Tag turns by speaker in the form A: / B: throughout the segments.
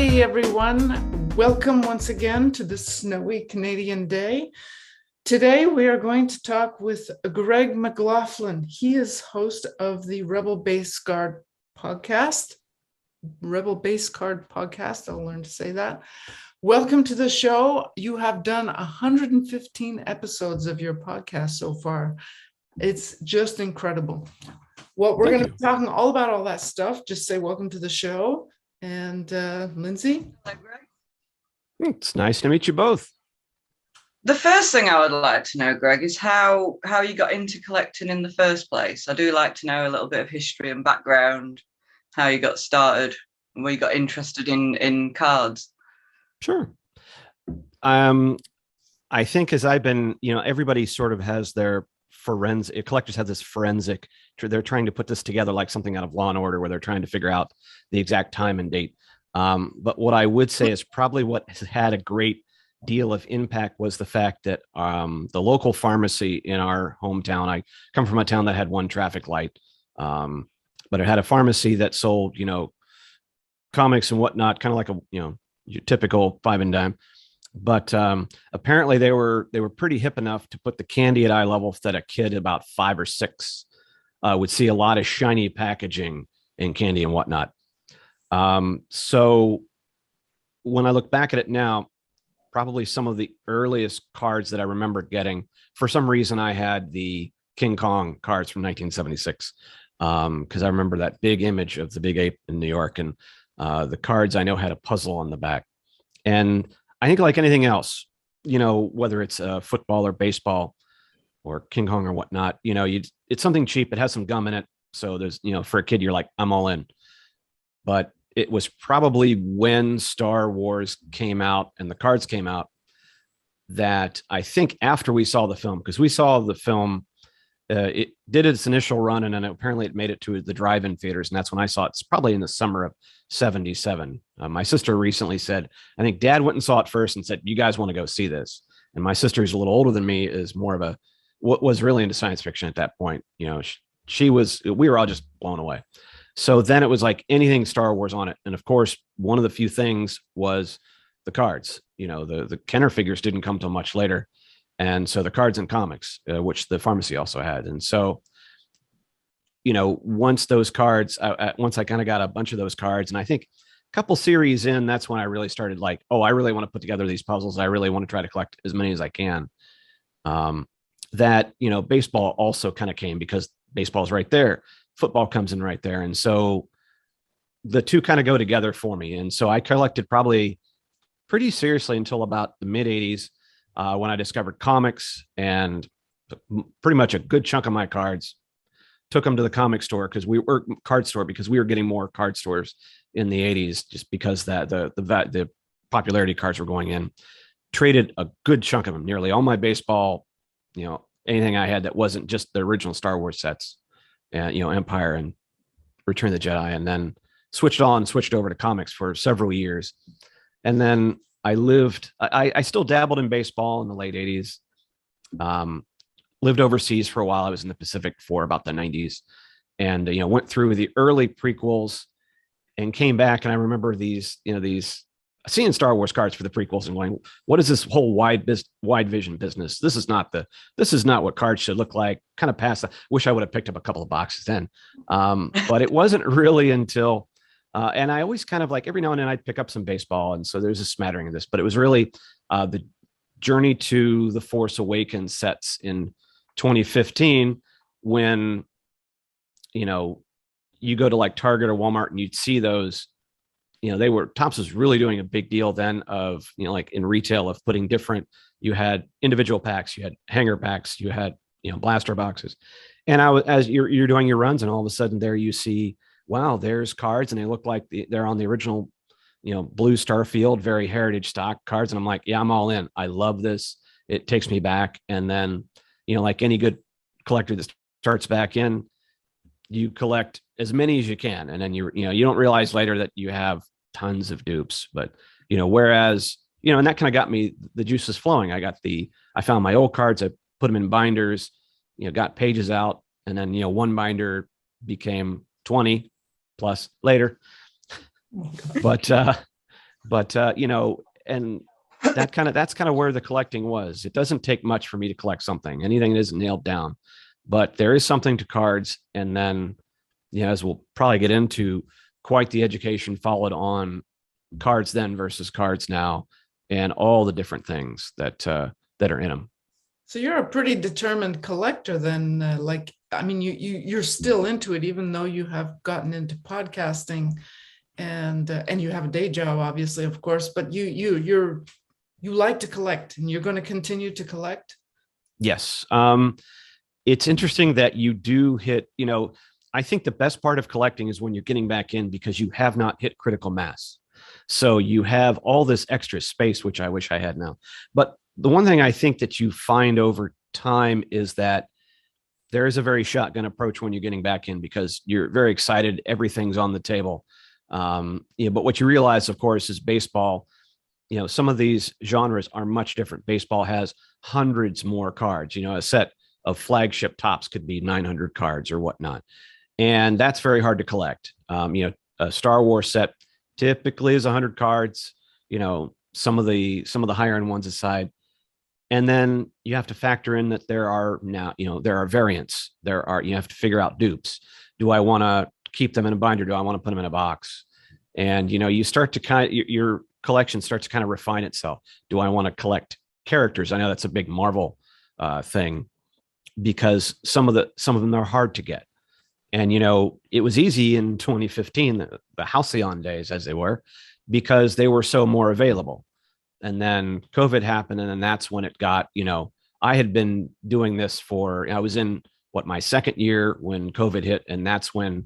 A: Hey everyone, welcome once again to this snowy Canadian day. Today we are going to talk with Greg McLaughlin. He is host of the Rebel Base Guard podcast. I'll learn to say that. Welcome to the show. You have done 115 episodes of your podcast so far. It's just incredible. Well, we're going to be talking all about all that stuff. Just say welcome to the show. And Lindsay?
B: Hello, Greg.
C: It's nice to meet you both.
B: The first thing I would like to know, Greg, is how you got into collecting in the first place. I do like to know a little bit of history and background, how you got started and where you got interested in cards.
C: Sure. I think as I've been, everybody sort of has their forensic, collectors have this forensic, they're trying to put this together like something out of Law and Order, where they're trying to figure out the exact time and date. But what I would say is probably what has had a great deal of impact was the fact that the local pharmacy in our hometown, I come from a town that had one traffic light, but it had a pharmacy that sold, comics and whatnot, kind of like your typical five and dime. But apparently they were pretty hip enough to put the candy at eye level that a kid about 5 or 6 would see a lot of shiny packaging in candy and whatnot. So when I look back at it now, probably some of the earliest cards that I remember getting, for some reason, I had the King Kong cards from 1976, because I remember that big image of the big ape in New York, and the cards I know had a puzzle on the back. And I think like anything else, whether it's football or baseball or King Kong or whatnot, it's something cheap. It has some gum in it. So there's, for a kid, you're like, I'm all in. But it was probably when Star Wars came out and the cards came out that I think after we saw the film, because we saw the film, it did its initial run, and then apparently it made it to the drive-in theaters. And that's when I saw it. It's probably in the summer of 77. My sister recently said, I think Dad went and saw it first and said, you guys want to go see this? And my sister, who's a little older than me, is more of what was really into science fiction at that point. We were all just blown away. So then it was like anything Star Wars on it. And of course, one of the few things was the cards. The Kenner figures didn't come till much later. And so the cards and comics, which the pharmacy also had. And so, once those cards, once I kind of got a bunch of those cards, and I think a couple series in, that's when I really started like, oh, I really want to put together these puzzles. I really want to try to collect as many as I can. Baseball also kind of came because baseball's right there. Football comes in right there. And so the two kind of go together for me. And so I collected probably pretty seriously until about the mid 80s. When I discovered comics, and pretty much a good chunk of my cards took them to the comic store because we were getting more card stores in the 80s, just because that the popularity cards were going in. Traded a good chunk of them, nearly all my baseball, anything I had that wasn't just the original Star Wars sets, and Empire and Return of the Jedi, and then switched over to comics for several years, and then I still dabbled in baseball in the late 80s. Lived overseas for a while. I was in the Pacific for about the 90s, and went through the early prequels and came back. And I remember these seeing Star Wars cards for the prequels and going, what is this whole wide vision business? This is not what cards should look like. Kind of past that. Wish I would have picked up a couple of boxes then. But it wasn't really until and I always kind of like every now and then I'd pick up some baseball. And so there's a smattering of this, but it was really the Journey to the Force Awakens sets in 2015 when, you go to like Target or Walmart and you'd see those, Topps was really doing a big deal then of, like in retail of putting you had individual packs, you had hanger packs, you had, blaster boxes. And as you're doing your runs, and all of a sudden there you see, wow, there's cards, and they look like they're on the original, blue Starfield, very heritage stock cards. And I'm like, yeah, I'm all in. I love this. It takes me back. And then, like any good collector that starts back in, you collect as many as you can. And then you don't realize later that you have tons of dupes, but, whereas, and that kind of got me the juices flowing. I found my old cards, I put them in binders, got pages out, and then, one binder became 20 plus later. But But and that's kind of where the collecting was. It doesn't take much for me to collect something, anything that isn't nailed down. But there is something to cards, and then as we'll probably get into, quite the education followed on cards then versus cards now, and all the different things that are in them.
A: So you're a pretty determined collector then. I mean, you're still into it, even though you have gotten into podcasting, and you have a day job, obviously, of course. But you like to collect, and you're going to continue to collect.
C: Yes, it's interesting that you do hit. I think the best part of collecting is when you're getting back in, because you have not hit critical mass. So you have all this extra space, which I wish I had now. But the one thing I think that you find over time is that there is a very shotgun approach when you're getting back in, because you're very excited. Everything's on the table. But what you realize, of course, is baseball. Some of these genres are much different. Baseball has hundreds more cards. A set of flagship tops could be 900 cards or whatnot. And that's very hard to collect. A Star Wars set typically is 100 cards, some of the higher end ones aside. And then you have to factor in that there are variants. You have to figure out dupes. Do I want to keep them in a binder? Do I want to put them in a box? And, you start to your collection starts to kind of refine itself. Do I want to collect characters? I know that's a big Marvel thing, because some of them are hard to get. And, it was easy in 2015, the Halcyon days, as they were, because they were so more available. And then COVID happened. And then that's when it got, I had been doing this I was in my second year when COVID hit. And that's when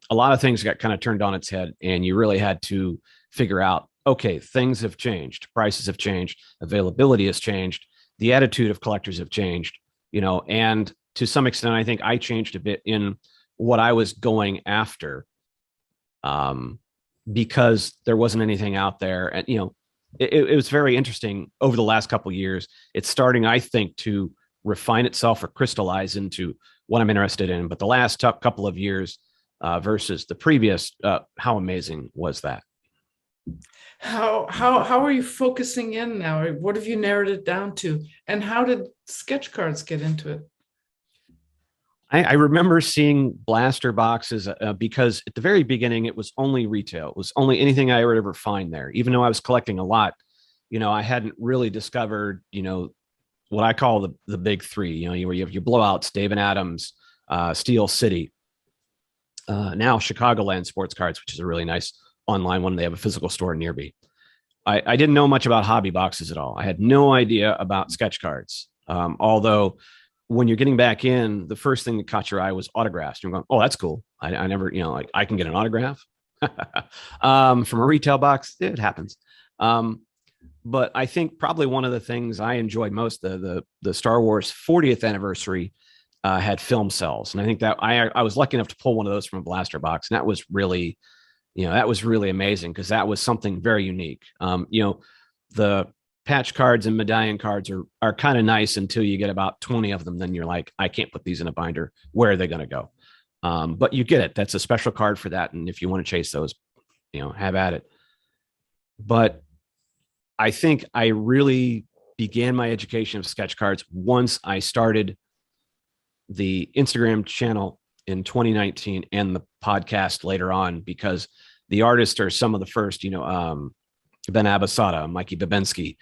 C: a lot of things got kind of turned on its head. And you really had to figure out, okay, things have changed. Prices have changed. Availability has changed. The attitude of collectors have changed, and to some extent, I think I changed a bit in what I was going after, because there wasn't anything out there. And, it was very interesting over the last couple of years. It's starting, I think, to refine itself or crystallize into what I'm interested in. But the last couple of years versus the previous, how amazing was that?
A: How are you focusing in now? What have you narrowed it down to? And how did sketch cards get into it?
C: I remember seeing blaster boxes because at the very beginning, it was only retail. It was only anything I would ever find there. Even though I was collecting a lot, I hadn't really discovered, what I call the big three, where you have your blowouts, Dave and Adams, Steel City, now Chicagoland Sports Cards, which is a really nice online one. They have a physical store near me. I didn't know much about hobby boxes at all. I had no idea about sketch cards. Although when you're getting back in, the first thing that caught your eye was autographs. You're going, oh, that's cool. I never, I can get an autograph from a retail box. It happens. But I think probably one of the things I enjoyed most, the Star Wars 40th anniversary had film cells. And I think that I was lucky enough to pull one of those from a blaster box. And that was really, that was really amazing, because that was something very unique. The patch cards and medallion cards are kind of nice until you get about 20 of them. Then you're like, I can't put these in a binder. Where are they going to go? But you get it. That's a special card for that. And if you want to chase those, have at it. But I think I really began my education of sketch cards once I started the Instagram channel in 2019 and the podcast later on, because the artists are some of the first, Ben Abasada, Mikey Babensky,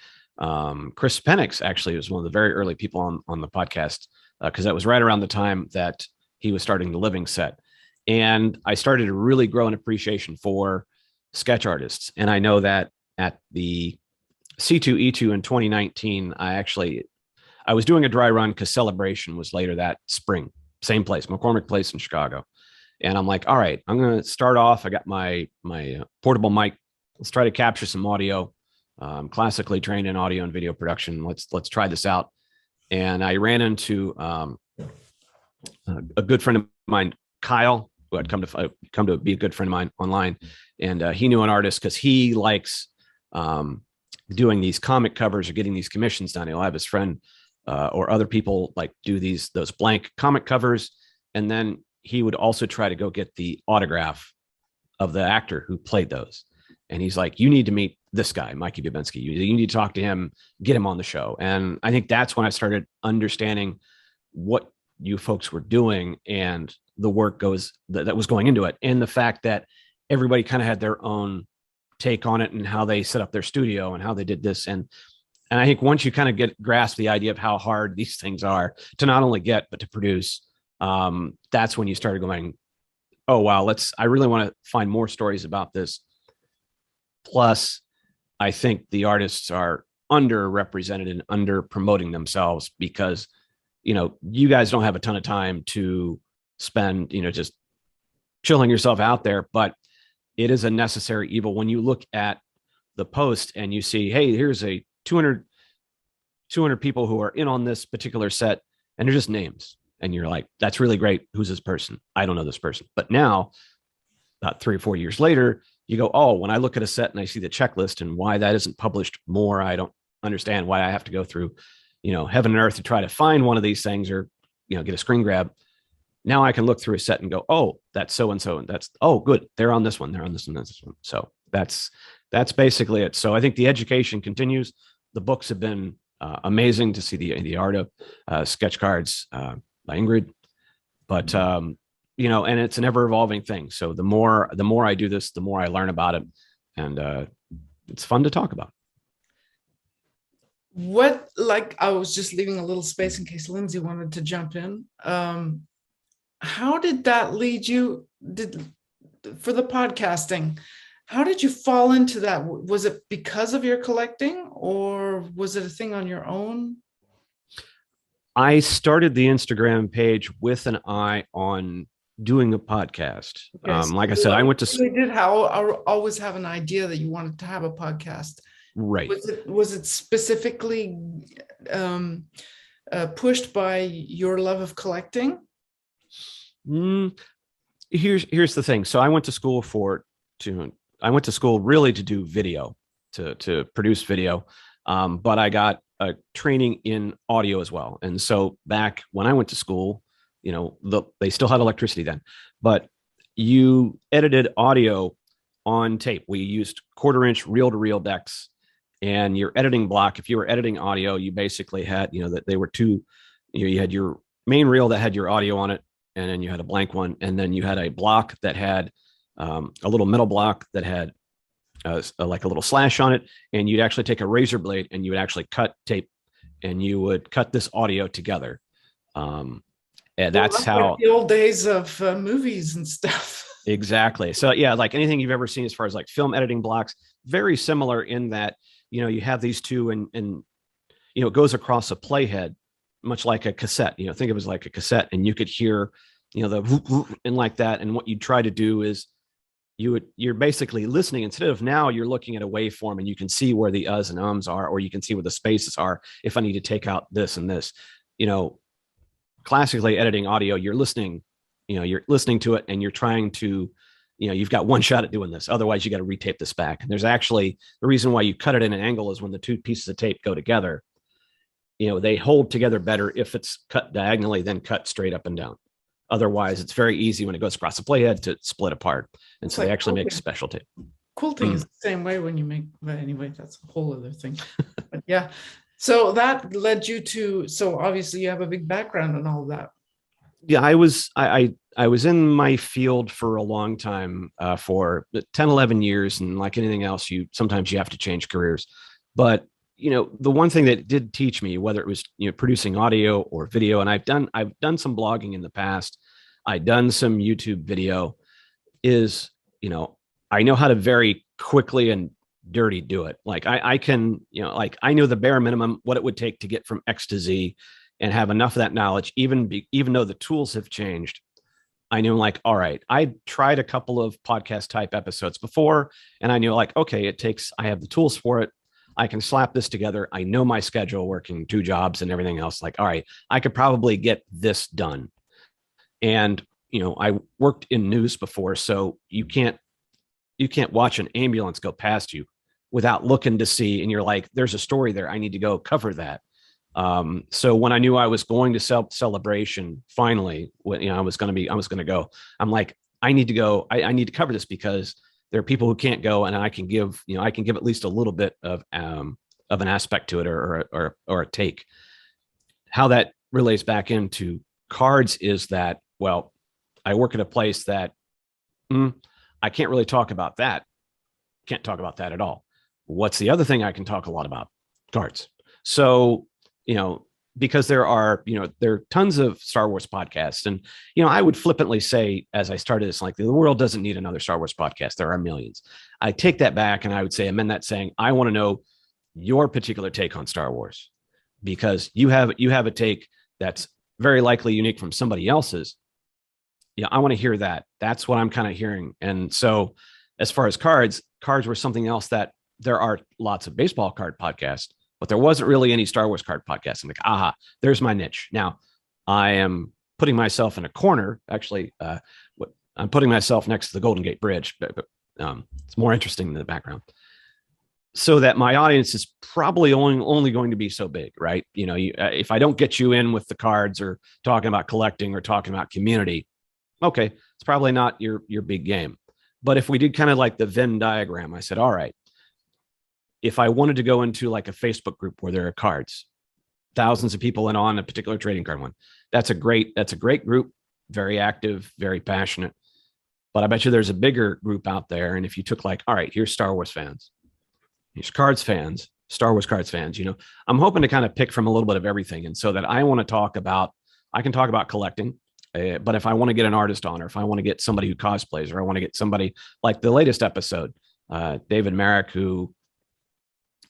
C: Chris Penix actually was one of the very early people on the podcast, because that was right around the time that he was starting the Living Set. And I started to really grow an appreciation for sketch artists. And I know that at the C2E2 in 2019, I was doing a dry run because Celebration was later that spring, same place, McCormick Place in Chicago. And I'm like, all right, I'm going to start off. I got my portable mic. Let's try to capture some audio. I'm classically trained in audio and video production. Let's try this out. And I ran into a good friend of mine, Kyle, who had come to be a good friend of mine online. And he knew an artist because he likes doing these comic covers or getting these commissions done. He'll have his friend or other people like do those blank comic covers. And then he would also try to go get the autograph of the actor who played those. And he's like, you need to meet this guy, Mikey Bubensky. You need to talk to him, get him on the show. And I think that's when I started understanding what you folks were doing and the work that was going into it. And the fact that everybody kind of had their own take on it and how they set up their studio and how they did this. And I think once you kind of grasp the idea of how hard these things are to not only get, but to produce, that's when you started going, oh, wow, I really want to find more stories about this. Plus, I think the artists are underrepresented and under promoting themselves because, you guys don't have a ton of time to spend, just chilling yourself out there, but it is a necessary evil. When you look at the post and you see, hey, here's a 200 people who are in on this particular set, and they're just names. And you're like, that's really great. Who's this person? I don't know this person. But now, about 3 or 4 years later, you go, oh, when I look at a set and I see the checklist and why that isn't published more, I don't understand why I have to go through, heaven and earth to try to find one of these things or, get a screen grab. Now I can look through a set and go, oh, that's so-and-so. And that's, oh, good. They're on this one. They're on this one. This one. So that's basically it. So I think the education continues. The books have been amazing to see the art of sketch cards by Ingrid, but and it's an ever evolving thing. So the more I do this, the more I learn about it, and it's fun to talk about.
A: I was just leaving a little space in case Lindsay wanted to jump in. How did that lead you for the podcasting? How did you fall into that? Was it because of your collecting, or was it a thing on your own?
C: I started the Instagram page with an eye on doing a podcast.
A: Okay,
C: like I said, I went to.
A: You did always have an idea that you wanted to have a podcast,
C: right?
A: Was it specifically pushed by your love of collecting?
C: Here's the thing. So I went to school really to do video, to produce video, but I got a training in audio as well. And so back when I went to school, they still had electricity then, but you edited audio on tape. We used 1/4-inch reel-to-reel decks, and your editing block, if you were editing audio, you basically had, that they were two, you had your main reel that had your audio on it, and then you had a blank one, and then you had a block that had a little metal block that had like a little slash on it, and you'd actually take a razor blade and you would actually cut tape, and you would cut this audio together. And that's how
A: like the old days of movies and stuff.
C: Exactly. So yeah, like anything you've ever seen as far as like film editing blocks, very similar in that, you have these two and it goes across a playhead, much like a cassette. Think of it as like a cassette, and you could hear, the and like that. And what you try to do is you're basically listening, instead of now you're looking at a waveform and you can see where the uhs and ums are, or you can see where the spaces are. If I need to take out this and this, classically editing audio, you're listening to it and you're trying to, you've got one shot at doing this. Otherwise you got to retape this back. And there's actually the reason why you cut it in an angle is when the two pieces of tape go together, they hold together better if it's cut diagonally than cut straight up and down. Otherwise, it's very easy when it goes across the playhead to split apart. And so they actually make special tape.
A: Quilting is the same way when you make, but anyway, that's a whole other thing. But yeah. So that led you to, so obviously you have a big background in all of that.
C: Yeah, I was in my field for a long time, for 10, 11 years. And like anything else, sometimes you have to change careers. But, the one thing that did teach me, whether it was, producing audio or video, and I've done some blogging in the past, I've done some YouTube video, is, I know how to very quickly and dirty do it. Like I can, I know the bare minimum, what it would take to get from X to Z, and have enough of that knowledge, even though the tools have changed. I knew like, all right, I tried a couple of podcast type episodes before, and I knew like, okay, I have the tools for it. I can slap this together. I know my schedule, working 2 jobs and everything else. Like, all right, I could probably get this done. And, I worked in news before, so you can't watch an ambulance go past you without looking to see, and you're like, there's a story there. I need to go cover that. So when I knew I was going to Celebration, finally, when I was going to go, I'm like, I need to go. I need to cover this because there are people who can't go, and I can give at least a little bit of an aspect to it, or a take. How that relates back into cards is that, well, I work at a place that I can't really talk about that. Can't talk about that at all. What's the other thing I can talk a lot about? Cards. So, because there are tons of Star Wars podcasts, and, I would flippantly say, as I started this, like, the world doesn't need another Star Wars podcast. There are millions. I take that back, and I would say, amend that saying, I want to know your particular take on Star Wars, because you have a take that's very likely unique from somebody else's. I want to hear that. That's what I'm kind of hearing. And so, as far as cards were something else that there are lots of baseball card podcasts, but there wasn't really any Star Wars card podcast. I'm like, aha, there's my niche. Now, I am putting myself in a corner. Actually, I'm putting myself next to the Golden Gate Bridge, but it's more interesting than the background. So that my audience is probably only going to be so big, right? If I don't get you in with the cards, or talking about collecting, or talking about community, okay, it's probably not your big game. But if we did kind of like the Venn diagram, I said, all right, if I wanted to go into like a Facebook group where there are cards, thousands of people in on a particular trading card one, that's a great group, very active, very passionate. But I bet you there's a bigger group out there. And if you took, like, all right, here's Star Wars fans, here's cards fans, Star Wars cards fans, I'm hoping to kind of pick from a little bit of everything. And so that I can talk about collecting. But if I want to get an artist on, or if I want to get somebody who cosplays, or I want to get somebody like the latest episode, David Merrick, who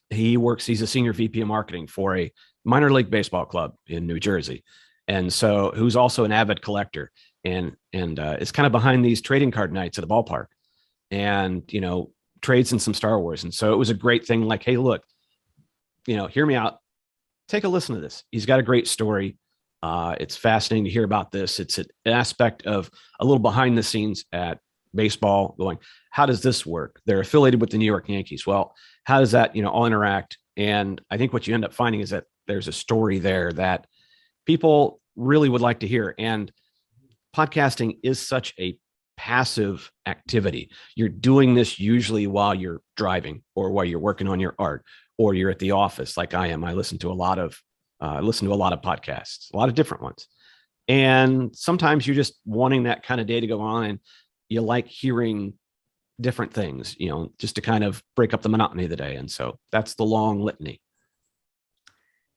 C: he's a senior VP of marketing for a minor league baseball club in New Jersey. And so, who's also an avid collector, and is kind of behind these trading card nights at the ballpark, and, trades in some Star Wars. And so it was a great thing. Like, hey, look, hear me out. Take a listen to this. He's got a great story. It's fascinating to hear about this. It's an aspect of a little behind the scenes at baseball, going, how does this work? They're affiliated with the New York Yankees. Well, how does that, all interact? And I think what you end up finding is that there's a story there that people really would like to hear. And podcasting is such a passive activity. You're doing this usually while you're driving, or while you're working on your art, or you're at the office, like I am. I listen to a lot of podcasts, a lot of different ones. And sometimes you're just wanting that kind of day to go on, and you like hearing different things, just to kind of break up the monotony of the day. And so that's the long litany.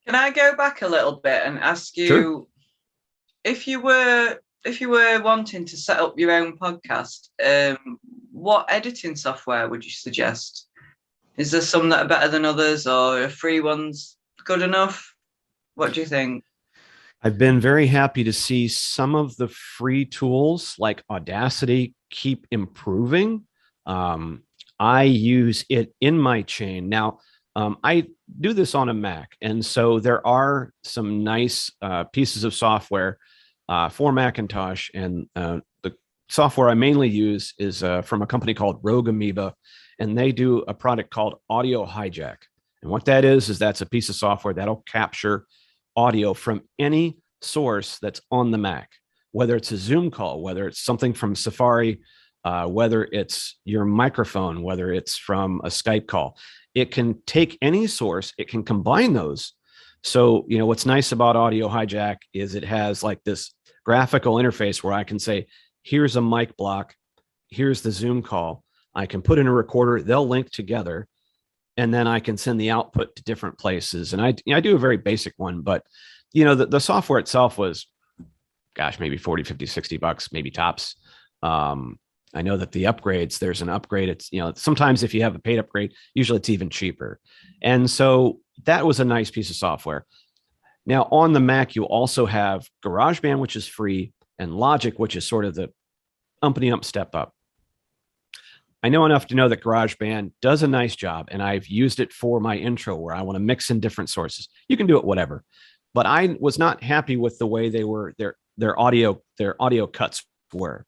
B: Can I go back a little bit and ask you,
C: Sure.
B: if you were wanting to set up your own podcast, what editing software would you suggest? Is there some that are better than others, or are free ones good enough? What do you think?
C: I've been very happy to see some of the free tools like Audacity keep improving. I use it in my chain. Now, I do this on a Mac, and so there are some nice pieces of software for Macintosh. And the software I mainly use is from a company called Rogue Amoeba, and they do a product called Audio Hijack. And what that is that's a piece of software that'll capture audio from any source that's on the Mac, whether it's a Zoom call, whether it's something from Safari, whether it's your microphone, whether it's from a Skype call. It can take any source, it can combine those. So, what's nice about Audio Hijack is it has like this graphical interface where I can say, here's a mic block, here's the Zoom call. I can put in a recorder, they'll link together, and then I can send the output to different places. And I do a very basic one, but the software itself was, maybe 40, 50, 60 bucks, maybe tops. I know that the upgrades, there's an upgrade. It's, sometimes if you have a paid upgrade, usually it's even cheaper. And so that was a nice piece of software. Now on the Mac, you also have GarageBand, which is free, and Logic, which is sort of the umpty ump step up. I know enough to know that GarageBand does a nice job, and I've used it for my intro where I want to mix in different sources. You can do it whatever, but I was not happy with the way they were their audio cuts were.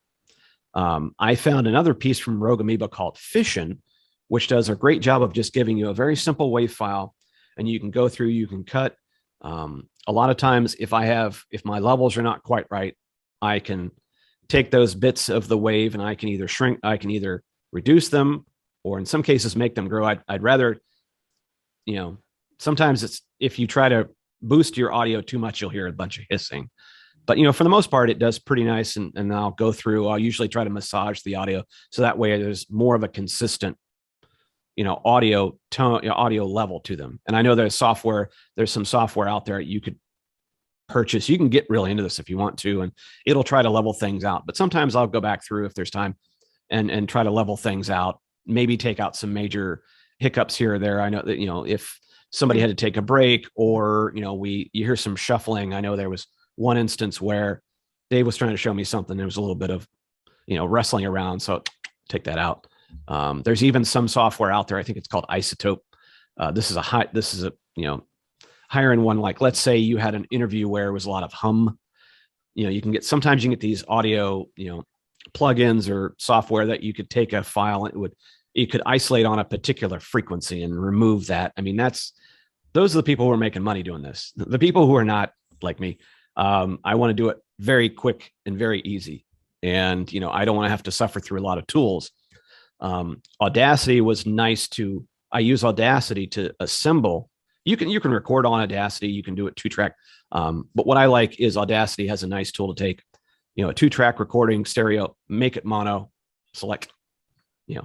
C: I found another piece from Rogue Amoeba called Fission, which does a great job of just giving you a very simple WAV file, and you can go through, you can cut. A lot of times, if my levels are not quite right, I can take those bits of the wave and I can either reduce them, or in some cases make them grow. I'd rather, sometimes it's, if you try to boost your audio too much, you'll hear a bunch of hissing. But, for the most part, it does pretty nice. And I'll usually try to massage the audio, so that way there's more of a consistent, audio tone, audio level to them. And I know there's some software out there you could purchase. You can get really into this if you want to, and it'll try to level things out. But sometimes I'll go back through if there's time and try to level things out, maybe take out some major hiccups here or there. I know that, if somebody had to take a break, or, you hear some shuffling. I know there was one instance where Dave was trying to show me something. There was a little bit of, wrestling around. So take that out. There's even some software out there. I think it's called Isotope. This is a higher end one. Like, let's say you had an interview where it was a lot of hum, sometimes you can get these audio, plugins or software that you could take a file and you could isolate on a particular frequency and remove that. I mean, those are the people who are making money doing this. The people who are not, like me, I want to do it very quick and very easy. And, I don't want to have to suffer through a lot of tools. Audacity was nice I use Audacity to assemble. You can record on Audacity. You can do it 2-track. But what I like is Audacity has a nice tool to take, a 2-track recording, stereo, make it mono, select,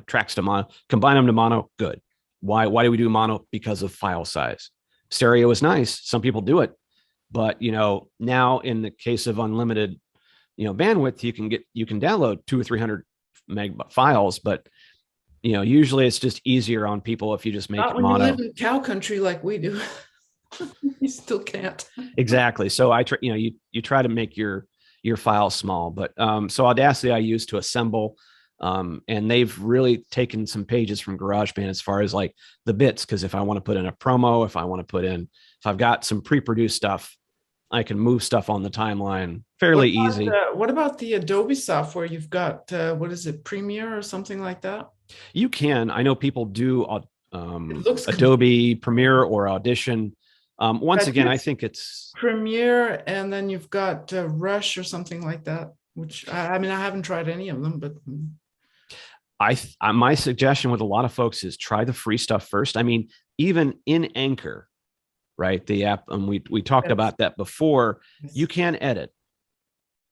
C: tracks to mono, combine them to mono. Good. Why do we do mono? Because of file size. Stereo is nice. Some people do it, but now in the case of unlimited, bandwidth, you can download 200 or 300 meg files, but usually it's just easier on people if you just make
A: Not
C: it
A: when
C: mono.
A: you live in cow country like we do. You still can't.
C: Exactly. So I try, you try to make your file small, but so Audacity I use to assemble, and they've really taken some pages from GarageBand as far as like the bits, because if I want to put in a promo, if I've got some pre-produced stuff, I can move stuff on the timeline fairly easy.
A: What about the Adobe software? You've got, what is it, Premiere or something like that?
C: You can. I know people do Adobe Premiere or Audition. Once again, I think it's
A: Premiere, and then you've got Rush or something like that, which I haven't tried any of them, but
C: my suggestion with a lot of folks is try the free stuff first. I mean, even in Anchor, right? The app, and we talked about that before. You can edit.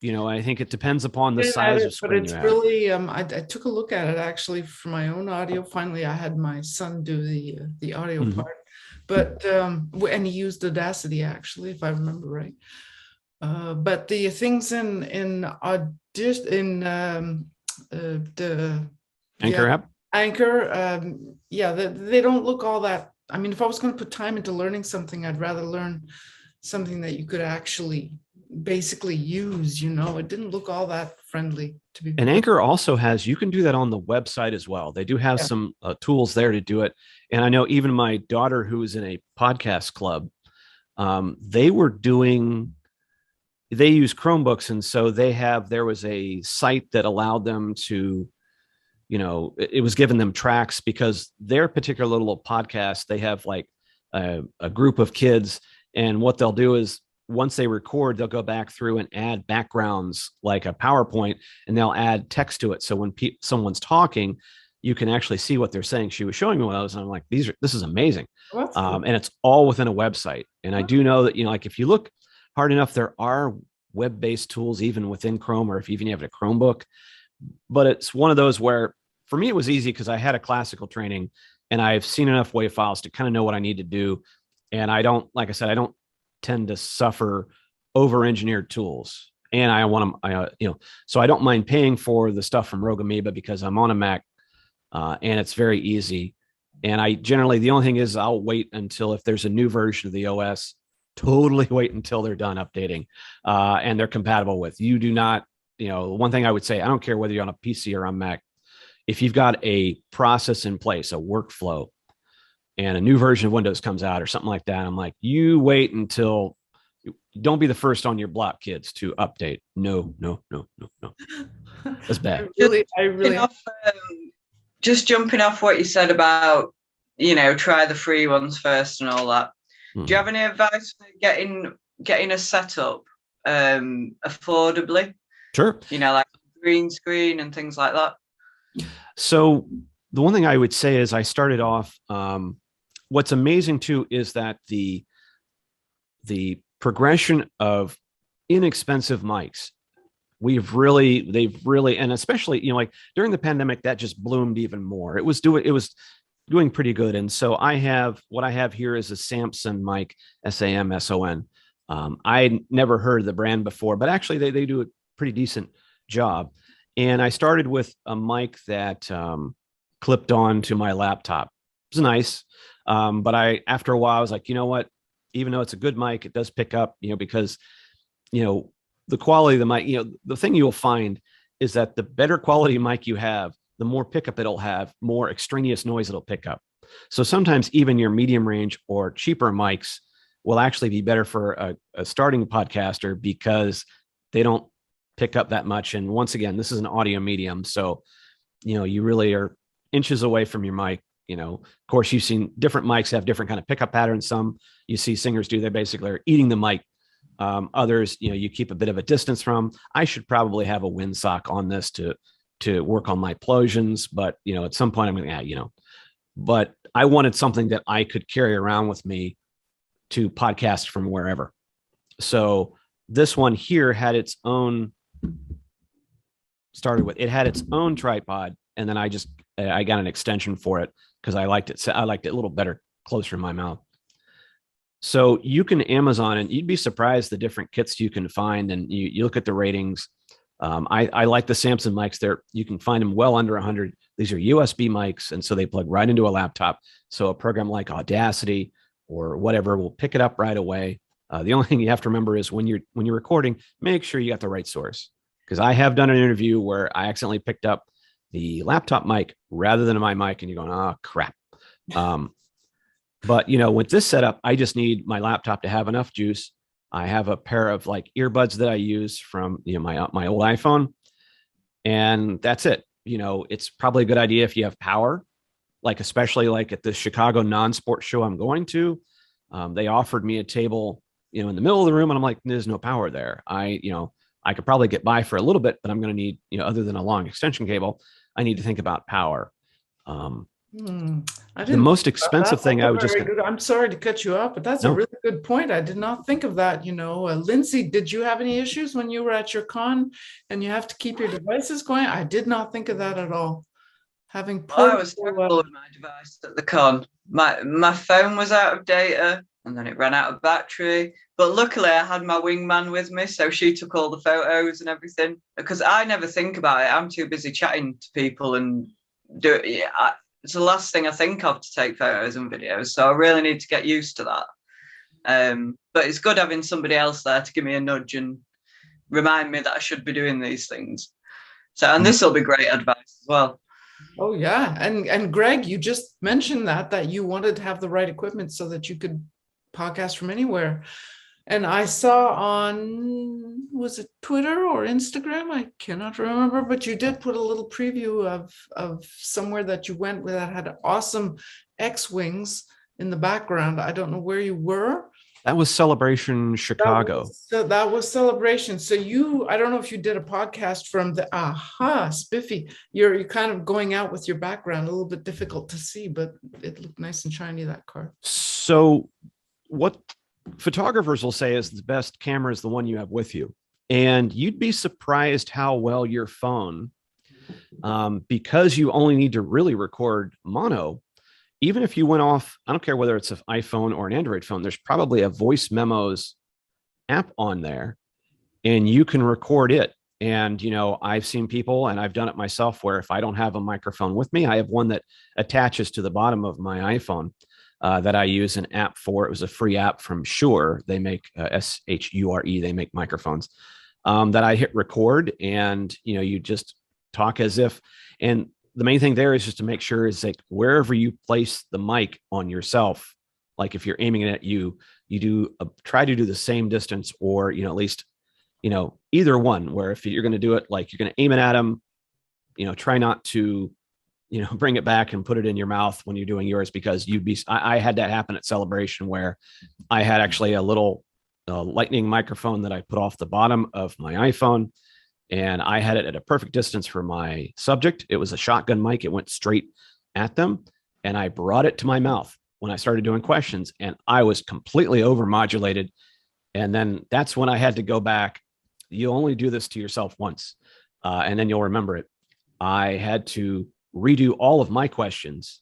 C: I think it depends upon the size of screen.
A: But it's really, I took a look at it actually for my own audio. Finally, I had my son do the audio part, but and he used Audacity actually, if I remember right. But the things in the
C: Anchor app,
A: they don't look all that. I mean, if I was going to put time into learning something, I'd rather learn something that you could actually basically use. It didn't look all that friendly to be.
C: And Anchor also has, you can do that on the website as well. They do have some tools there to do it. And I know even my daughter, who is in a podcast club, they use Chromebooks. And so there was a site that allowed them to, it was giving them tracks, because their particular little podcast, they have like a group of kids. And what they'll do is, once they record, they'll go back through and add backgrounds like a PowerPoint, and they'll add text to it. So when someone's talking, you can actually see what they're saying. She was showing me one of those, and I'm like, this is amazing.
A: Well, that's cool.
C: And it's all within a website. And I do know that, like if you look hard enough, there are web-based tools even within Chrome, or if even you have a Chromebook. But it's one of those where, for me, it was easy because I had a classical training and I've seen enough WAV files to kind of know what I need to do. And I don't tend to suffer over-engineered tools, and I want them, so I don't mind paying for the stuff from Rogue Amoeba because I'm on a Mac, and it's very easy. And I generally, the only thing is I'll wait until, if there's a new version of the OS, totally wait until they're done updating, and they're compatible with. You do not, one thing I would say, I don't care whether you're on a PC or on Mac, if you've got a process in place, a workflow, and a new version of Windows comes out or something like that, I'm like, you wait until, don't be the first on your block, kids, to update. No. That's bad.
A: I really
B: just jumping off what you said about, try the free ones first and all that. Do you have any advice for getting a setup affordably?
C: Sure.
B: Like green screen and things like that?
C: So the one thing I would say is I started off, what's amazing too, is that the progression of inexpensive mics, they've really, and especially, like during the pandemic, that just bloomed even more. It was doing pretty good. And so what I have here is a Samson mic, SAMSON. I never heard of the brand before, but actually they do a pretty decent job. And I started with a mic that clipped on to my laptop. It was nice. But after a while, I was like, you know what? Even though it's a good mic, it does pick up, because, the quality of the mic, the thing you'll find is that the better quality mic you have, the more pickup it'll have, more extraneous noise it'll pick up. So sometimes even your medium range or cheaper mics will actually be better for a starting podcaster because they don't pick up that much. And once again, this is an audio medium. So, you really are inches away from your mic. Of course, you've seen different mics have different kind of pickup patterns. Some you see singers do, they basically are eating the mic. Others, you keep a bit of a distance from. I should probably have a windsock on this to work on my plosions, but at some point I'm going to, but I wanted something that I could carry around with me to podcast from wherever. So this one here had its own tripod, and then I got an extension for it because I liked it. I liked it a little better closer to my mouth. So you can Amazon, and you'd be surprised the different kits you can find. And you look at the ratings. I like the Samson mics. You can find them well under 100. These are USB mics, and so they plug right into a laptop. So a program like Audacity or whatever will pick it up right away. The only thing you have to remember is when you're recording, make sure you got the right source. Because I have done an interview where I accidentally picked up the laptop mic rather than my mic, and you're going, oh crap. But with this setup, I just need my laptop to have enough juice. I have a pair of like earbuds that I use from my old iPhone, and that's it. It's probably a good idea if you have power, like especially like at the Chicago non-sports show I'm going to. They offered me a table, in the middle of the room, and I'm like, there's no power there. I could probably get by for a little bit, but I'm going to need, other than a long extension cable, I need to think about power. The most expensive thing I would just.
A: I'm sorry to cut you off, but that's a really good point. I did not think of that. Lindsay, did you have any issues when you were at your con and you have to keep your devices going? I did not think of that at all.
B: I was terrible with my device at the con. My phone was out of data, and then it ran out of battery. But luckily, I had my wingman with me, so she took all the photos and everything. Because I never think about it. I'm too busy chatting to people and do it. Yeah, it's the last thing I think of to take photos and videos. So I really need to get used to that. But it's good having somebody else there to give me a nudge and remind me that I should be doing these things. So, and this will be great advice as well.
A: Oh yeah. And Greg, you just mentioned that you wanted to have the right equipment so that you could podcast from anywhere. And I saw on, was it Twitter or Instagram? I cannot remember, but you did put a little preview of somewhere that you went that had awesome X-Wings in the background. I don't know where you were.
C: That was Celebration Chicago.
A: That was Celebration. So I don't know if you did a podcast from the, spiffy. You're kind of going out with your background, a little bit difficult to see, but it looked nice and shiny, that car.
C: So what photographers will say is the best camera is the one you have with you. And you'd be surprised how well your phone, because you only need to really record mono, even if you went off, I don't care whether it's an iPhone or an Android phone, there's probably a voice memos app on there and you can record it. And, I've seen people, and I've done it myself, where if I don't have a microphone with me, I have one that attaches to the bottom of my iPhone. That I use an app for. It was a free app from Shure. They make Shure. They make microphones that I hit record, and you just talk as if. And the main thing there is just to make sure is like wherever you place the mic on yourself, like if you're aiming it at you try to do the same distance, or at least either one. Where if you're going to do it, like you're going to aim it at them, try not to. Bring it back and put it in your mouth when you're doing yours, because I had that happen at Celebration, where I had actually a little lightning microphone that I put off the bottom of my iPhone. and I had it at a perfect distance for my subject. It was a shotgun mic. It went straight at them, and I brought it to my mouth when I started doing questions, and I was completely overmodulated. And then that's when I had to go back. You only do this to yourself once, and then you'll remember it. I had to redo all of my questions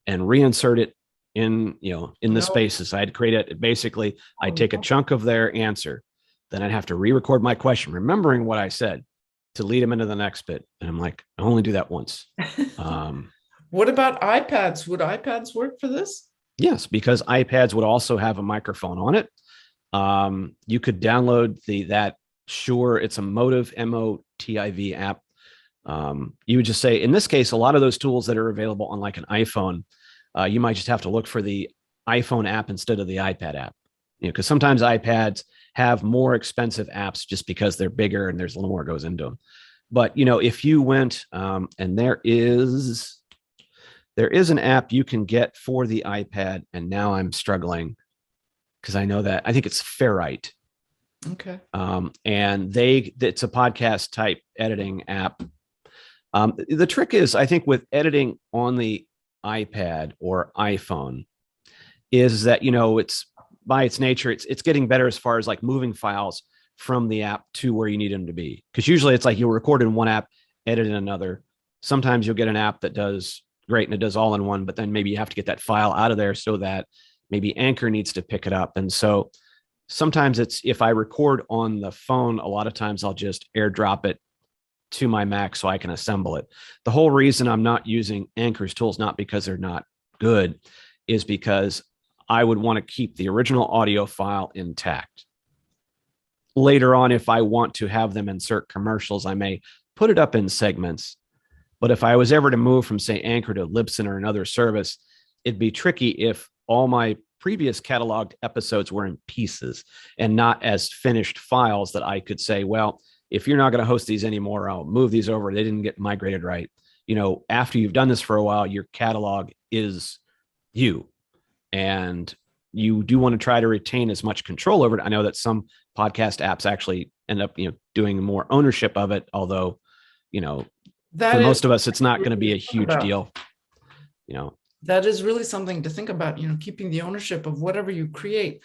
C: and reinsert it in the spaces. I had to create it. Basically, I'd take a chunk of their answer, then I'd have to re-record my question, remembering what I said to lead them into the next bit. And I'm like, I only do that once.
A: What about iPads? Would iPads work for this?
C: Yes, because iPads would also have a microphone on it. You could download that Shure. It's a Motiv, MOTIV app. You would just say, in this case, a lot of those tools that are available on like an iPhone, you might just have to look for the iPhone app instead of the iPad app. Because sometimes iPads have more expensive apps just because they're bigger and there's a little more goes into them. But if you went and there is an app you can get for the iPad, and now I'm struggling because I think it's Ferrite.
A: Okay.
C: And it's a podcast type editing app. The trick is, I think, with editing on the iPad or iPhone is that, it's by its nature, it's getting better as far as like moving files from the app to where you need them to be. Because usually it's like you'll record in one app, edit in another. Sometimes you'll get an app that does great and it does all in one, but then maybe you have to get that file out of there so that maybe Anchor needs to pick it up. And so sometimes if I record on the phone, a lot of times I'll just airdrop it to my Mac so I can assemble it. The whole reason I'm not using Anchor's tools, not because they're not good, is because I would want to keep the original audio file intact. Later on, if I want to have them insert commercials, I may put it up in segments. But if I was ever to move from, say, Anchor to Libsyn or another service, it'd be tricky if all my previous cataloged episodes were in pieces and not as finished files that I could say, well, if you're not going to host these anymore, I'll move these over. They didn't get migrated right. After you've done this for a while, your catalog is you. And you do want to try to retain as much control over it. I know that some podcast apps actually end up, doing more ownership of it. Although, for most of us, it's not going to be a huge deal.
A: That is really something to think about, keeping the ownership of whatever you create.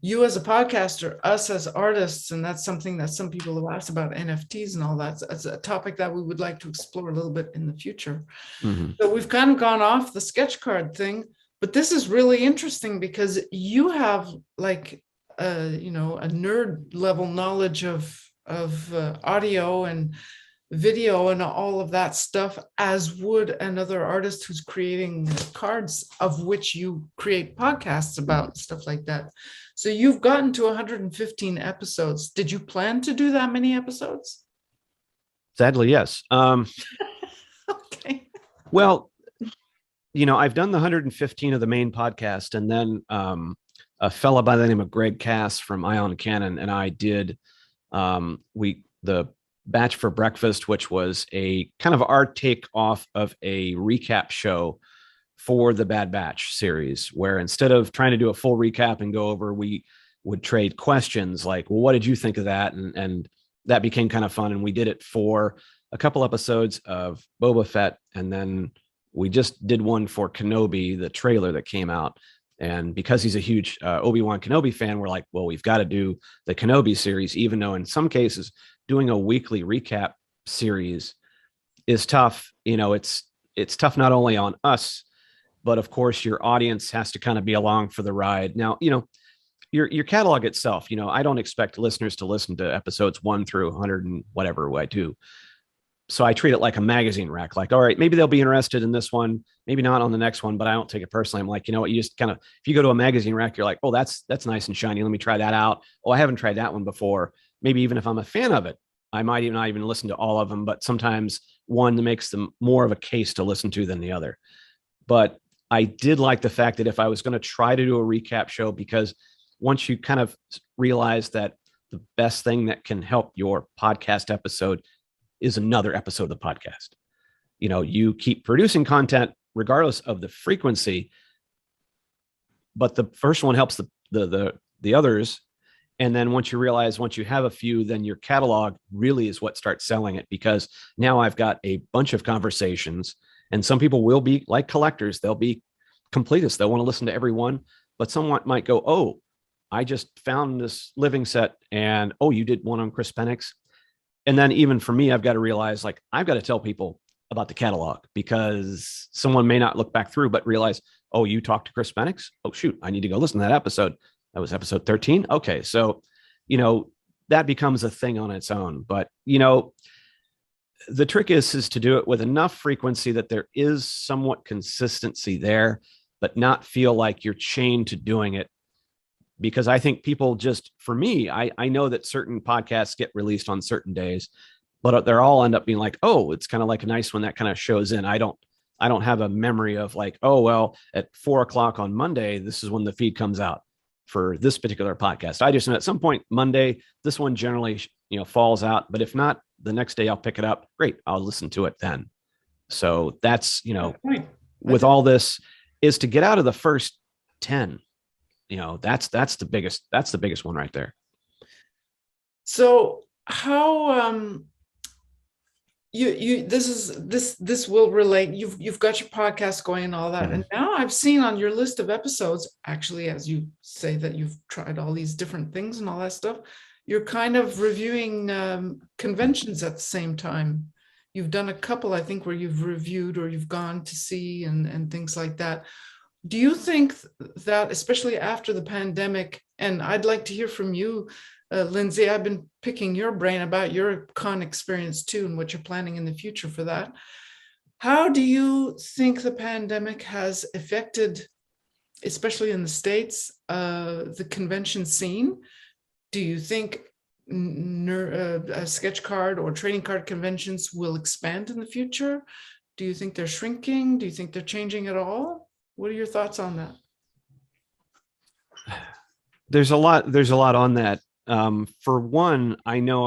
A: You as a podcaster, us as artists, and that's something that some people have asked about, NFTs and all that. That's a topic that we would like to explore a little bit in the future.
C: Mm-hmm.
A: So we've kind of gone off the sketch card thing, but this is really interesting because you have like a nerd level knowledge of audio and video and all of that stuff, as would another artist who's creating cards, of which you create podcasts about, stuff like that. So you've gotten to 115 episodes. Did you plan to do that many episodes?
C: Sadly, yes.
A: Okay.
C: Well, I've done the 115 of the main podcast, and then a fella by the name of Greg Cass from Ion Cannon and I did the Batch for Breakfast, which was a kind of our take off of a recap show for the Bad Batch series, where instead of trying to do a full recap and go over, we would trade questions like, well, what did you think of that? And that became kind of fun. And we did it for a couple episodes of Boba Fett. And then we just did one for Kenobi, the trailer that came out. And because he's a huge Obi-Wan Kenobi fan, we're like, well, we've got to do the Kenobi series, even though in some cases doing a weekly recap series is tough. It's tough not only on us, but of course your audience has to kind of be along for the ride. Now, your catalog itself, I don't expect listeners to listen to episodes 1 through 100 and whatever I do. So I treat it like a magazine rack. Like, all right, maybe they'll be interested in this one, maybe not on the next one, but I don't take it personally. I'm like, you know what, you just kind of, if you go to a magazine rack, you're like, oh, that's nice and shiny. Let me try that out. Oh, I haven't tried that one before. Maybe even if I'm a fan of it, I might even not even listen to all of them, but sometimes one makes them more of a case to listen to than the other. But I did like the fact that if I was going to try to do a recap show, because once you kind of realize that the best thing that can help your podcast episode is another episode of the podcast. You keep producing content regardless of the frequency, but the first one helps the others. And then once you have a few, then your catalog really is what starts selling it, because now I've got a bunch of conversations, and some people will be like collectors. They'll be completists. They'll want to listen to every one, but someone might go, oh, I just found this living set, and oh, you did one on Chris Penix. And then even for me, I've got to realize, like, I've got to tell people about the catalog, because someone may not look back through, but realize, oh, you talked to Chris Penix? Oh, shoot, I need to go listen to that episode. That was episode 13. Okay. So, that becomes a thing on its own. But, the trick is to do it with enough frequency that there is somewhat consistency there, but not feel like you're chained to doing it. Because I think people just, for me, I know that certain podcasts get released on certain days, but they're all end up being like, oh, it's kind of like a nice one that kind of shows in. I don't have a memory of like, oh, well, at 4:00 on Monday, this is when the feed comes out for this particular podcast. I just know at some point Monday, this one generally, falls out. But if not, the next day I'll pick it up. Great. I'll listen to it then. So that's,
A: Right.
C: with all this, is to get out of the first 10. That's the biggest one right there.
A: So how this will relate. You've got your podcast going and all that.
C: Mhm.
A: And now I've seen on your list of episodes, actually, as you say that you've tried all these different things and all that stuff, you're kind of reviewing conventions at the same time. You've done a couple, I think, where you've reviewed or you've gone to see and things like that. Do you think that, especially after the pandemic, and I'd like to hear from you, Lindsay, I've been picking your brain about your con experience too, and what you're planning in the future for that. How do you think the pandemic has affected, especially in the States, the convention scene? Do you think sketch card or trading card conventions will expand in the future? Do you think they're shrinking? Do you think they're changing at all? What are your thoughts on that?
C: There's a lot on that. For one, I know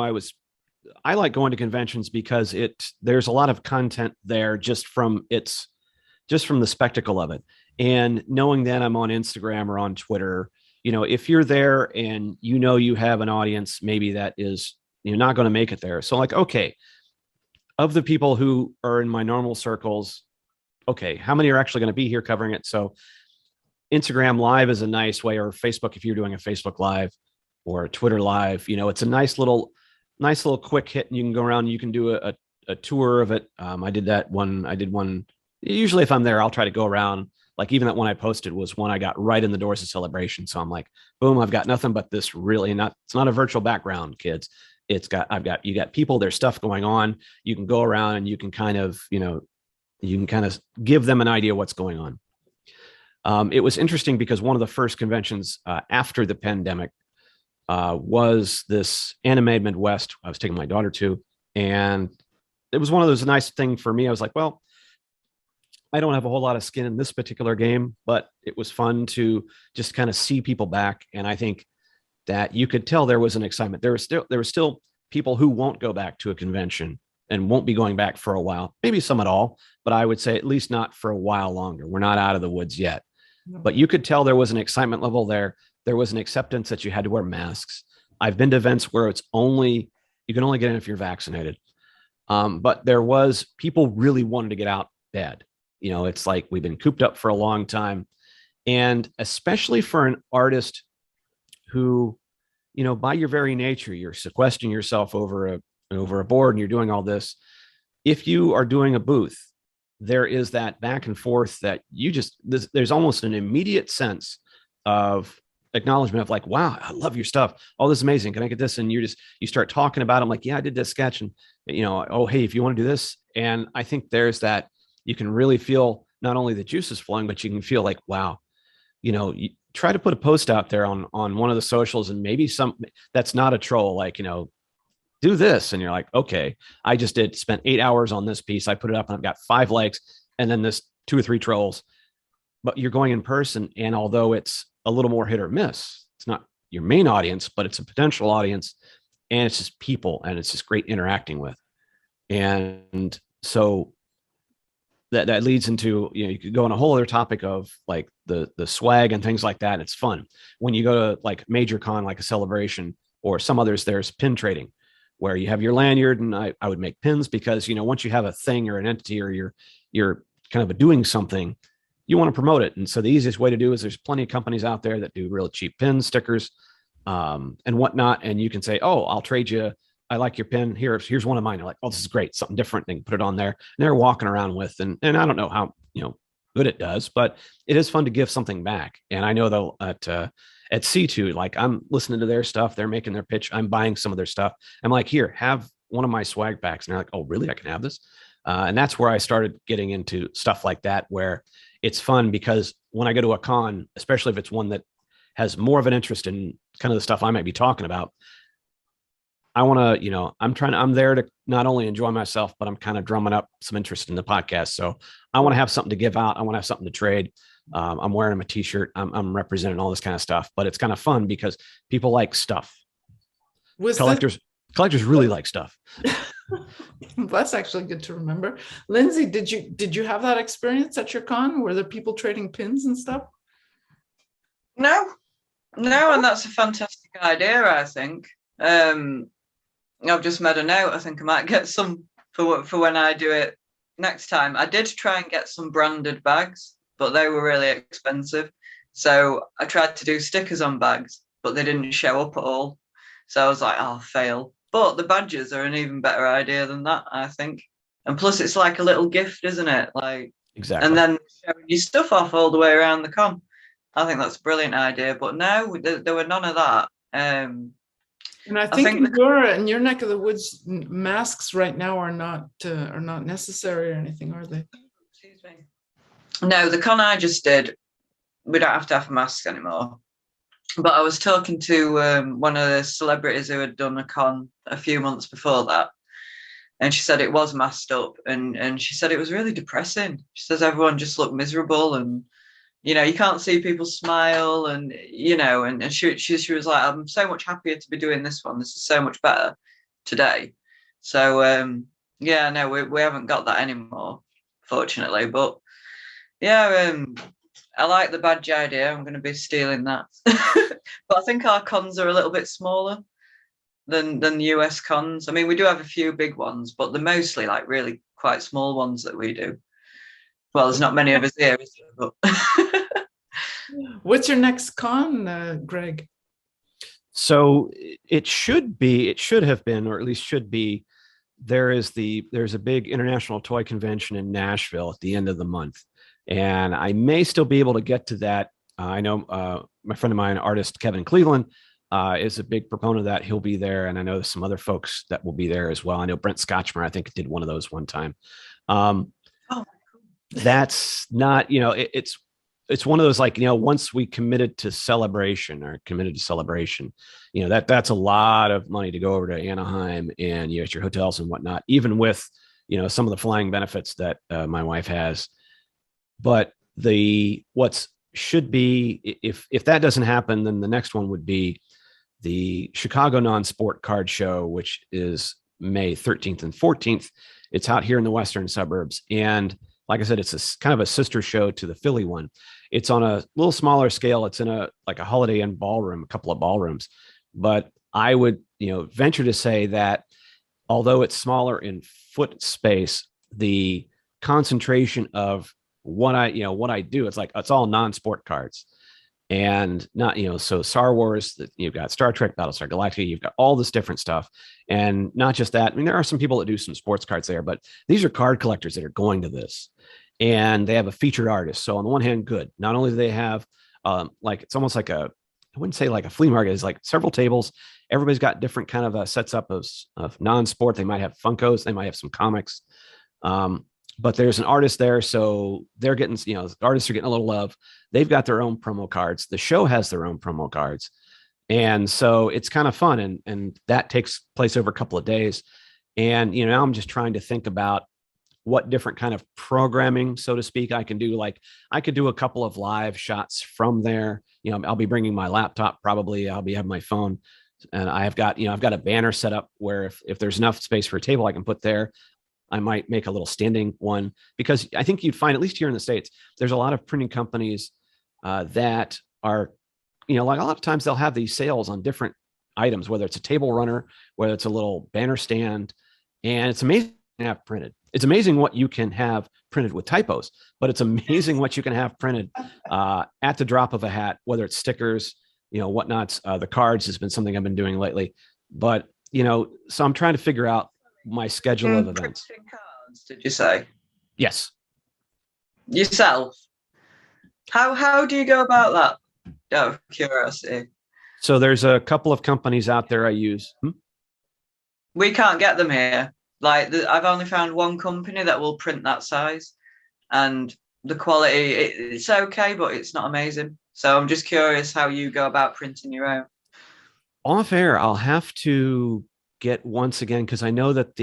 C: I like going to conventions because there's a lot of content there just from the spectacle of it. And knowing that I'm on Instagram or on Twitter, if you're there and you have an audience, maybe that is, you're not going to make it there. So like, okay, of the people who are in my normal circles, okay, how many are actually going to be here covering it? So Instagram Live is a nice way, or Facebook, if you're doing a Facebook Live or a Twitter Live, it's a nice little quick hit, and you can go around and you can do a tour of it. I did one. Usually if I'm there, I'll try to go around. Like even that one I posted was one I got right in the doors of Celebration. So I'm like, boom, I've got nothing but this it's not a virtual background, kids. You got people, there's stuff going on. You can go around and you can kind of give them an idea what's going on. It was interesting because one of the first conventions after the pandemic was this Anime Midwest. I was taking my daughter to, and it was one of those nice things for me. I was like, well, I don't have a whole lot of skin in this particular game, but it was fun to just kind of see people back. And I think that you could tell there was an excitement. There were still people who won't go back to a convention and won't be going back for a while, maybe some at all, but I would say at least not for a while longer. We're not out of the woods yet, but you could tell there was an excitement level there. There was an acceptance that you had to wear masks. I've been to events where you can only get in if you're vaccinated. But there was people really wanted to get out bad. It's like we've been cooped up for a long time. And especially for an artist who, by your very nature, you're sequestering yourself over a board and you're doing all this. If you are doing a booth, there is that back and forth that there's almost an immediate sense of acknowledgement of like, wow, I love your stuff. Oh, this is amazing. Can I get this? And you start talking about it. I'm like, yeah, I did this sketch. And, oh, hey, if you want to do this. And I think there's that, you can really feel not only the juices flowing, but you can feel like, wow, you try to put a post out there on one of the socials and maybe that's not a troll, like, do this. And you're like, okay, I just spent 8 hours on this piece. I put it up and I've got 5 likes and then this 2 or 3 trolls, but you're going in person. And although it's a little more hit or miss, it's not your main audience, but it's a potential audience, and it's just people, and it's just great interacting with. And so that leads into, you could go on a whole other topic of like the swag and things like that. It's fun when you go to like major con, like a Celebration or some others. There's pin trading where you have your lanyard, and I would make pins because, once you have a thing or an entity, or you're kind of doing something, you want to promote it. And so the easiest way to do is there's plenty of companies out there that do real cheap pins, stickers, and whatnot. And you can say, oh, I'll trade you. I like your pin. Here's one of mine. You're like, oh, this is great. Something different. They can put it on there. And they're walking around with, and I don't know how, good it does, but it is fun to give something back. And I know though at C2, like I'm listening to their stuff. They're making their pitch. I'm buying some of their stuff. I'm like, here, have one of my swag packs. And they're like, oh, really? I can have this. And that's where I started getting into stuff like that, where it's fun because when I go to a con, especially if it's one that has more of an interest in kind of the stuff I might be talking about, I want to, I'm there to not only enjoy myself, but I'm kind of drumming up some interest in the podcast. So I want to have something to give out. I want to have something to trade. I'm wearing a t-shirt. I'm representing all this kind of stuff, but it's kind of fun because people like stuff. Collectors really like stuff.
A: That's actually good to remember. Lindsay, did you have that experience at your con? Were there people trading pins and stuff?
B: No, and that's a fantastic idea, I think. I've just made a note. I think I might get some for when I do it next time. I did try and get some branded bags, but they were really expensive. So I tried to do stickers on bags, but they didn't show up at all. So I was like, oh, fail. But the badges are an even better idea than that, I think. And plus, it's like a little gift, isn't it? Like,
C: exactly.
B: And then showing your stuff off all the way around the con. I think that's a brilliant idea. But no, there were none of that.
A: And I think in your neck of the woods, masks right now are not necessary or anything, are they?
B: Excuse me. No, the con I just did, we don't have to have masks anymore. But I was talking to one of the celebrities who had done a con a few months before that, and she said it was masked up, and she said it was really depressing. She says everyone just looked miserable, and you can't see people smile, and and she was like, I'm so much happier to be doing this one. This is so much better today. So no, we haven't got that anymore, fortunately. But yeah, I like the badge idea. I'm going to be stealing that. But I think our cons are a little bit smaller than the US cons. I mean, we do have a few big ones, but they're mostly like really quite small ones that we do. Well, there's not many of us here, is there? But
A: what's your next con, Greg?
C: So it should have been, or at least should be, there's a big international toy convention in Nashville at the end of the month. And I may still be able to get to that. I know my friend of mine, artist Kevin Cleveland, is a big proponent of that. He'll be there. And I know there's some other folks that will be there as well. I know Brent Scotchmer, I think, did one of those one time. That's not, it's one of those, like, once we committed to celebration, that's a lot of money to go over to Anaheim and at your hotels and whatnot, even with, some of the flying benefits that my wife has. But what should be, if that doesn't happen, then the next one would be the Chicago Non-Sport Card Show, which is May 13th and 14th. It's out here in the western suburbs. And like I said, it's kind of a sister show to the Philly one. It's on a little smaller scale. It's in a Holiday Inn ballroom, a couple of ballrooms. But I would, venture to say that although it's smaller in foot space, the concentration of what I do, it's all non-sport cards. And not, so Star Wars, you've got Star Trek, Battlestar Galactica, you've got all this different stuff. And not just that, I mean, there are some people that do some sports cards there, but these are card collectors that are going to this. And they have a featured artist. So on the one hand, good. Not only do they have, it's almost like I wouldn't say like a flea market, it's like several tables. Everybody's got different kind of sets up of non-sport. They might have Funkos, they might have some comics. But there's an artist there, so they're getting, the artists are getting a little love. They've got their own promo cards. The show has their own promo cards. And so it's kind of fun. And that takes place over a couple of days. And, now I'm just trying to think about what different kind of programming, so to speak, I can do. Like I could do a couple of live shots from there. I'll be bringing my laptop, probably. I'll be having my phone. And I've got a banner set up where if there's enough space for a table, I can put there. I might make a little standing one, because I think you'd find, at least here in the States, there's a lot of printing companies that are, like a lot of times they'll have these sales on different items, whether it's a table runner, whether it's a little banner stand, and it's amazing to have printed. It's amazing what you can have printed with typos, but it's amazing what you can have printed at the drop of a hat, whether it's stickers, whatnots. The cards has been something I've been doing lately, but so I'm trying to figure out my schedule of events.
B: Printing cards, did you say?
C: Yes.
B: Yourself? How do you go about that? Out of curiosity.
C: So there's a couple of companies out there I use.
B: We can't get them here. Like I've only found one company that will print that size, and the quality it's okay, but it's not amazing. So I'm just curious how you go about printing your own.
C: Off air, I'll have to get once again, because I know that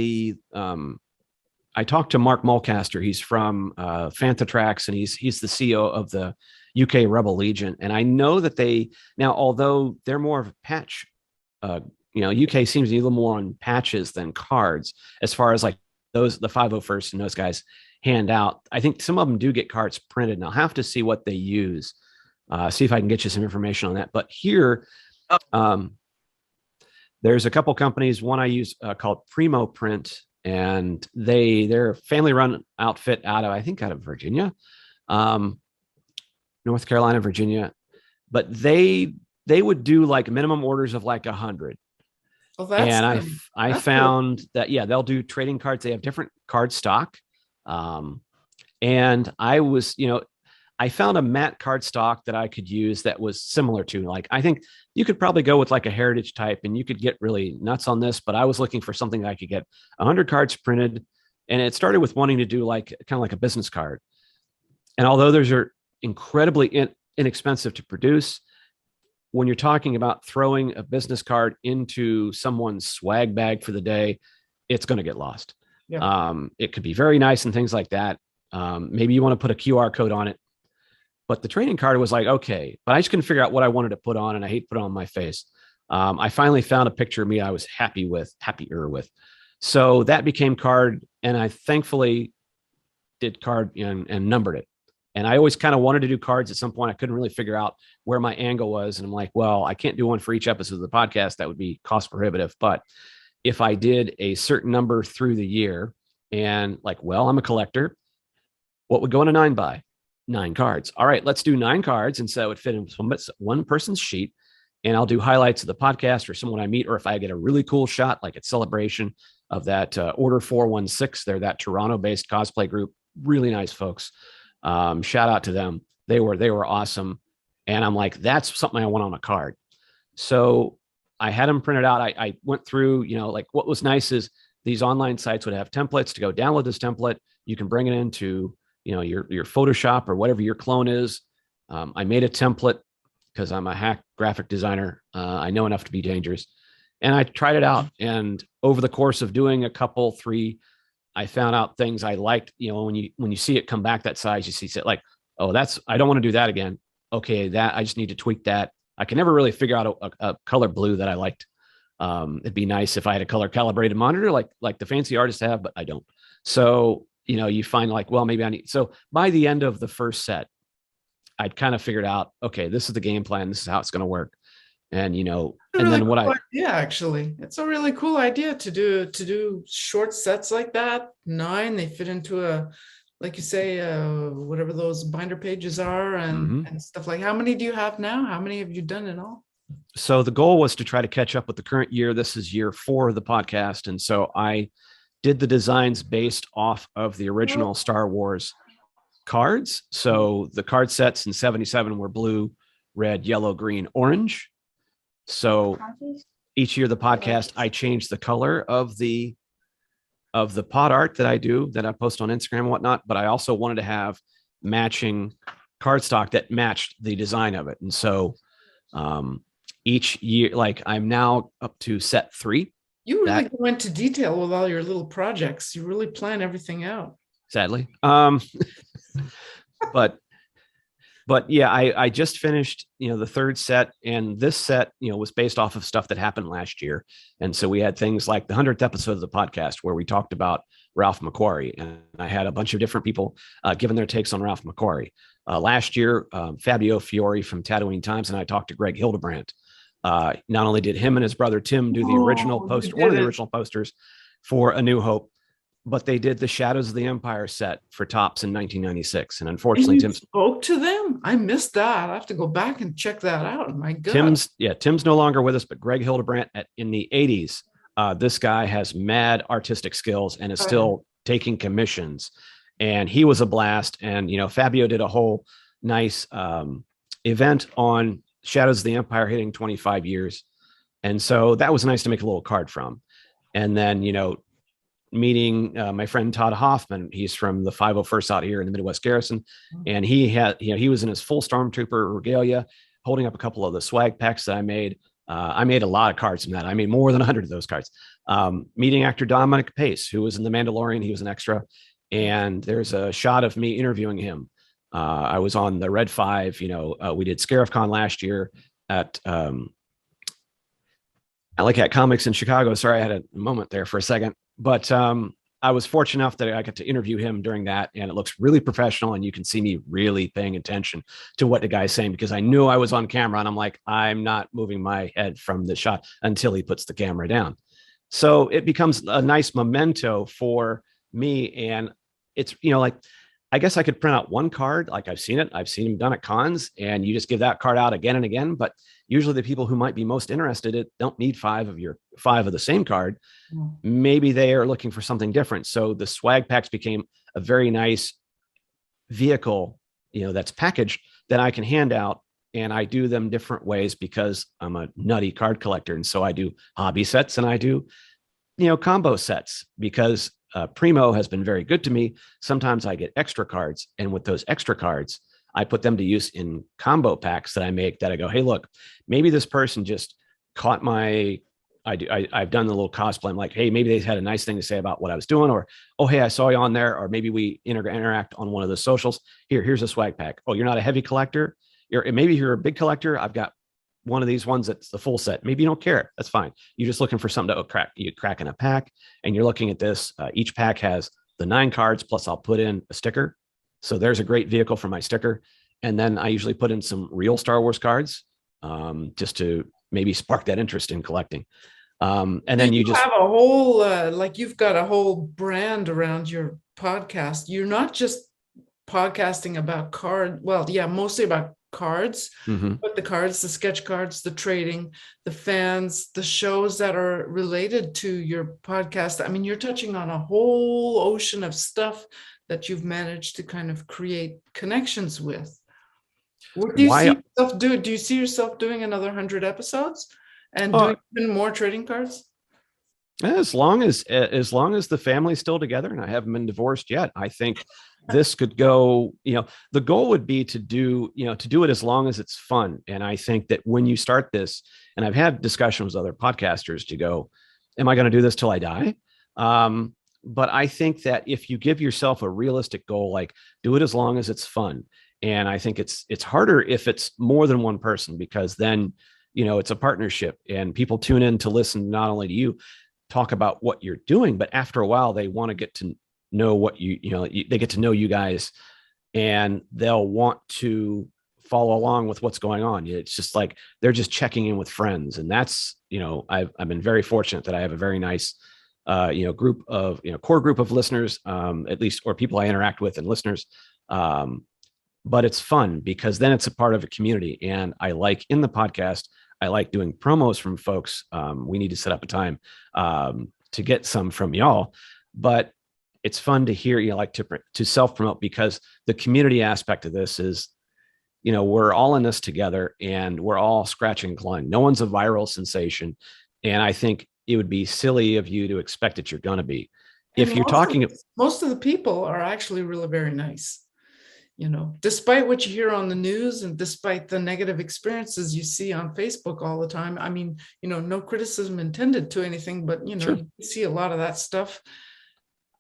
C: I talked to Mark Mulcaster. He's from Fantatrax, and he's the CEO of the UK Rebel Legion. And I know that now, although they're more of a patch, UK seems to be a little more on patches than cards, as far as like the 501st and those guys hand out. I think some of them do get cards printed, and I'll have to see what they use, see if I can get you some information on that. But here, there's a couple companies. One I use called Primo Print, and they're a family-run outfit out of Virginia, North Carolina, Virginia, but they would do like minimum orders of like 100.
A: Oh, that's
C: and
A: good.
C: I
A: That's
C: found good. That, yeah, they'll do trading cards. They have different card stock. And I found a matte card stock that I could use that was similar to, like, I think you could probably go with like a heritage type and you could get really nuts on this, but I was looking for something that I could get 100 cards printed. And it started with wanting to do like kind of like a business card. And although those are incredibly inexpensive to produce, when you're talking about throwing a business card into someone's swag bag for the day, it's going to get lost. Yeah. It could be very nice and things like that. Maybe you want to put a QR code on it. But the trading card was like, okay, but I just couldn't figure out what I wanted to put on, and I hate to put it on my face. I finally found a picture of me I was happier with. So that became card, and I thankfully did card and numbered it. And I always kind of wanted to do cards at some point. I couldn't really figure out where my angle was. And I'm like, well, I can't do one for each episode of the podcast. That would be cost prohibitive. But if I did a certain number through the year and like, well, I'm a collector, what would go on a 9x? 9 cards. All right, let's do 9 cards. And so it would fit in one person's sheet. And I'll do highlights of the podcast or someone I meet, or if I get a really cool shot, like at Celebration of that Order 416, they're that Toronto-based cosplay group. Really nice folks. Shout out to them. They were awesome. And I'm like, that's something I want on a card. So I had them printed out. I went through, like what was nice is these online sites would have templates to go download this template. You can bring it into, your Photoshop or whatever your clone is. I made a template because I'm a hack graphic designer. I know enough to be dangerous. And I tried it out. And over the course of doing a couple, 3, I found out things I liked. When you see it come back that size, you see it like, oh, I don't want to do that again. Okay, that I just need to tweak that. I can never really figure out a color blue that I liked. It'd be nice if I had a color calibrated monitor like the fancy artists have, but I don't. So, you find like, well, maybe I need. So by the end of the first set, I'd kind of figured out, okay, this is the game plan. This is how it's going to work. And,
A: actually, it's a really cool idea to do short sets like that. 9, they fit into like you say, whatever those binder pages are and stuff like. How many do you have now? How many have you done in all?
C: So the goal was to try to catch up with the current year. This is year 4 of the podcast. And so I did the designs based off of the original Star Wars cards. So the card sets in 77 were blue, red, yellow, green, orange. So each year of the podcast, I changed the color of the pod art that I post on Instagram and whatnot. But I also wanted to have matching cardstock that matched the design of it. And so each year, like I'm now up to set 3.
A: You really go into detail with all your little projects. You really plan everything out.
C: Sadly. But But yeah, I just finished, the third set, and this set, was based off of stuff that happened last year. And so we had things like the 100th episode of the podcast where we talked about Ralph McQuarrie, and I had a bunch of different people giving their takes on Ralph McQuarrie. Last year, Fabio Fiore from Tatooine Times and I talked to Greg Hildebrandt. Not only did him and his brother Tim do the original poster, one of the original posters for A New Hope, but they did the Shadows of the Empire set for Topps in 1996. And unfortunately,
A: Tim spoke to them. I missed that. I have to go back and check that out. My God.
C: Tim's no longer with us, but Greg Hildebrandt in the 80s, this guy has mad artistic skills and is still taking commissions. And he was a blast. And, Fabio did a whole nice event on Shadows of the Empire hitting 25 years. And so that was nice to make a little card from. And then, meeting my friend Todd Hoffman. He's from the 501st out here in the Midwest Garrison. And he was in his full Stormtrooper regalia, holding up a couple of the swag packs that I made. I made a lot of cards from that. I made more than 100 of those cards. Meeting actor Dominic Pace, who was in The Mandalorian. He was an extra. And there's a shot of me interviewing him. I was on the Red 5. We did ScarifCon last year at Comics in Chicago. Sorry, I had a moment there for a second. But I was fortunate enough that I got to interview him during that, and it looks really professional, and you can see me really paying attention to what the guy's saying, because I knew I was on camera, and I'm like, I'm not moving my head from the shot until he puts the camera down. So it becomes a nice memento for me, and it's, I guess I could print out one card. Like I've seen him done at cons, and you just give that card out again and again. But usually the people who might be most interested in don't need five of the same card. Maybe they are looking for something different. So the swag packs became a very nice vehicle, that's packaged that I can hand out, and I do them different ways because I'm a nutty card collector. And so I do hobby sets and I do, combo sets, because Primo has been very good to me. Sometimes I get extra cards, and with those extra cards, I put them to use in combo packs that I make, that I go, hey, look, maybe this person just caught I've done the little cosplay. I'm like, hey, maybe they had a nice thing to say about what I was doing, or, oh, hey, I saw you on there, or maybe we interact on one of the socials. Here's a swag pack. Oh, you're not a heavy collector. Maybe you're a big collector. I've got one of these ones that's the full set. Maybe you don't care. That's fine. You're just looking for something to crack in a pack, and you're looking at this. Each pack has the 9 cards, plus I'll put in a sticker. So there's a great vehicle for my sticker. And then I usually put in some real Star Wars cards, just to maybe spark that interest in collecting. And then you just
A: have a whole, you've got a whole brand around your podcast. You're not just podcasting about mostly about cards, but the cards, the sketch cards, the trading, the fans, the shows that are related to your podcast. I mean, you're touching on a whole ocean of stuff that you've managed to kind of create connections with. What do you see yourself do? Do you see yourself doing another 100 episodes and doing even more trading cards?
C: As long as the family's still together and I haven't been divorced yet, I think this could go, the goal would be to do it as long as it's fun. And I think that when you start this, and I've had discussions with other podcasters to go, am I going to do this till I die? But I think that if you give yourself a realistic goal, like do it as long as it's fun. And I think it's harder if it's more than one person, because then, it's a partnership and people tune in to listen not only to you talk about what you're doing, but after a while, they want to get to know what they get to know you guys, and they'll want to follow along with what's going on. It's just like, they're just checking in with friends. And that's, I've been very fortunate that I have a very nice, group of, core group of listeners, at least, or people I interact with and listeners. But it's fun because then it's a part of a community. And I like in the podcast, I like doing promos from folks. We need to set up a time to get some from y'all, but it's fun to hear, to self-promote, because the community aspect of this is, we're all in this together and we're all scratching and clawing. No one's a viral sensation. And I think it would be silly of you to expect that you're going to be. If you're talking,
A: most of the people are actually really very nice. Despite what you hear on the news and despite the negative experiences you see on Facebook all the time, I mean, no criticism intended to anything, but,
C: Sure.
A: You see a lot of that stuff.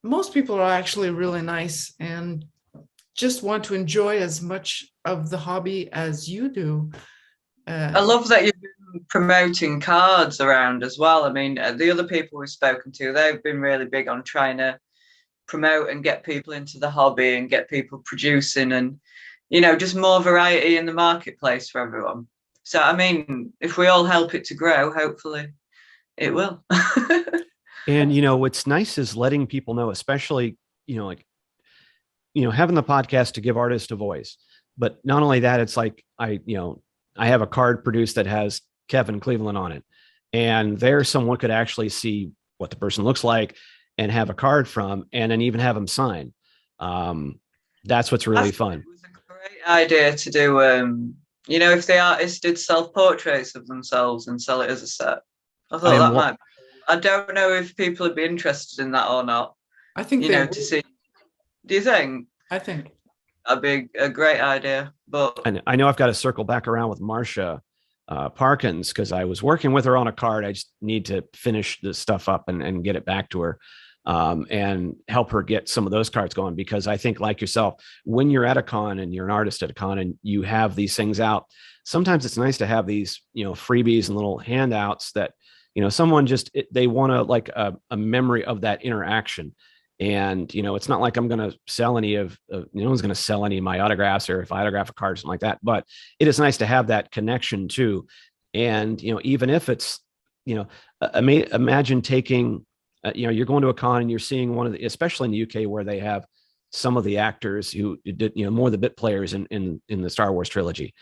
A: Most people are actually really nice. And just want to enjoy as much of the hobby as you do.
B: I love that you've been promoting cards around as well. I mean, the other people we've spoken to, they've been really big on trying to promote and get people into the hobby and get people producing and, just more variety in the marketplace for everyone. So, I mean, if we all help it to grow, hopefully it will.
C: And, what's nice is letting people know, especially, having the podcast to give artists a voice. But not only that, it's like I have a card produced that has Kevin Cleveland on it. And there someone could actually see what the person looks like and have a card from, and then even have them sign. That's what's really fun.
B: It was a great idea to do, if the artist did self-portraits of themselves and sell it as a set. I thought that might be. I don't know if people would be interested in that or not.
A: I think
B: to see. Do you think?
A: I think
B: that'd be a great idea. But
C: I know I've got to circle back around with Marcia Parkins, because I was working with her on a card. I just need to finish the stuff up and get it back to her, and help her get some of those cards going. Because I think, like yourself, when you're at a con and you're an artist at a con and you have these things out, sometimes it's nice to have these, freebies and little handouts that, someone they want to, like a memory of that interaction. And, it's not like I'm going to sell no one's going to sell any of my autographs, or if I autograph a card, something like that. But it is nice to have that connection too. And, even if it's, imagine taking, you're going to a con and you're seeing one of the, especially in the UK where they have some of the actors who did, more of the bit players in the Star Wars trilogy.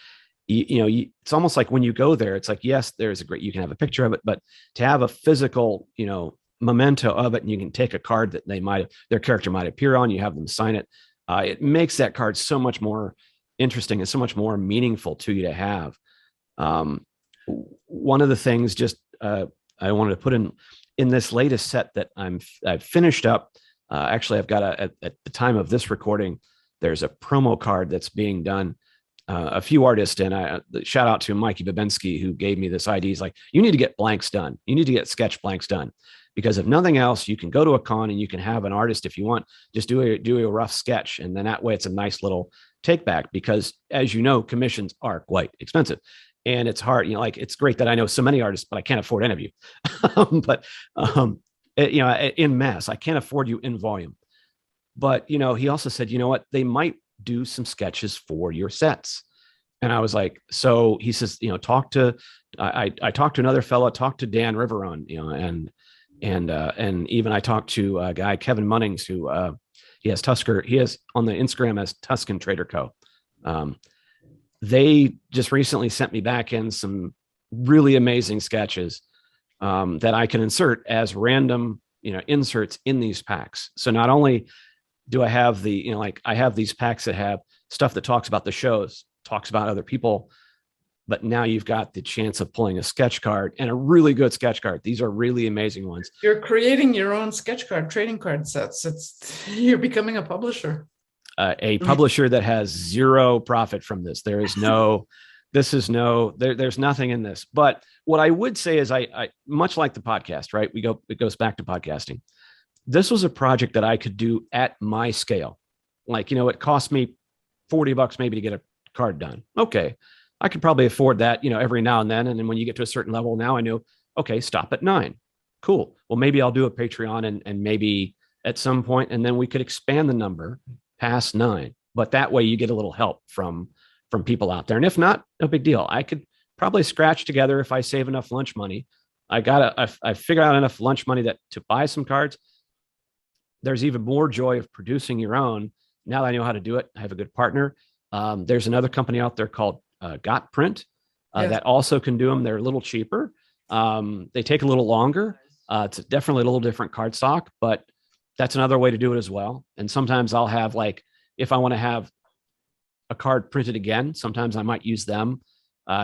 C: It's almost like when you go there, it's like, yes, you can have a picture of it, but to have a physical, memento of it, and you can take a card that their character might appear on, you have them sign it. It makes that card so much more interesting and so much more meaningful to you to have. One of the things I wanted to put in this latest set that I've finished up. Actually, I've got at the time of this recording, there's a promo card that's being done. A few artists, and I shout out to Mikey Babensky, who gave me this idea. He's like, you need to get blanks done. You need to get sketch blanks done, because if nothing else, you can go to a con and you can have an artist, if you want, just do a rough sketch. And then that way it's a nice little take back, because as you know, commissions are quite expensive and it's hard. It's great that I know so many artists, but I can't afford any of you. But, in mass, I can't afford you in volume. But, he also said, what, they might do some sketches for your sets. And I was like, so he says, I talked to another fellow, talked to Dan Riveron, and even I talked to a guy, Kevin Munnings, who he has on the Instagram as Tuscan Trader Co. They just recently sent me back in some really amazing sketches that I can insert as random, inserts in these packs. So not only do I have I have these packs that have stuff that talks about the shows, talks about other people, but now you've got the chance of pulling a sketch card, and a really good sketch card. These are really amazing ones.
A: You're creating your own sketch card, trading card sets. You're becoming a publisher.
C: A publisher that has zero profit from this. There's nothing in this. But what I would say is I much like the podcast, right? It goes back to podcasting. This was a project that I could do at my scale. It cost me $40 maybe to get a card done. Okay. I could probably afford that, every now and then. And then when you get to a certain level, now I know, okay, stop at 9. Cool. Well, maybe I'll do a Patreon and maybe at some point, and then we could expand the number past 9. But that way you get a little help from people out there. And if not, no big deal. I could probably scratch together, if I save enough lunch money. I figured out enough lunch money to buy some cards. There's even more joy of producing your own. Now that I know how to do it, I have a good partner. There's another company out there called Got Print that also can do them. They're a little cheaper. They take a little longer. It's definitely a little different card stock, but that's another way to do it as well. And sometimes I'll have, if I want to have a card printed again, sometimes I might use them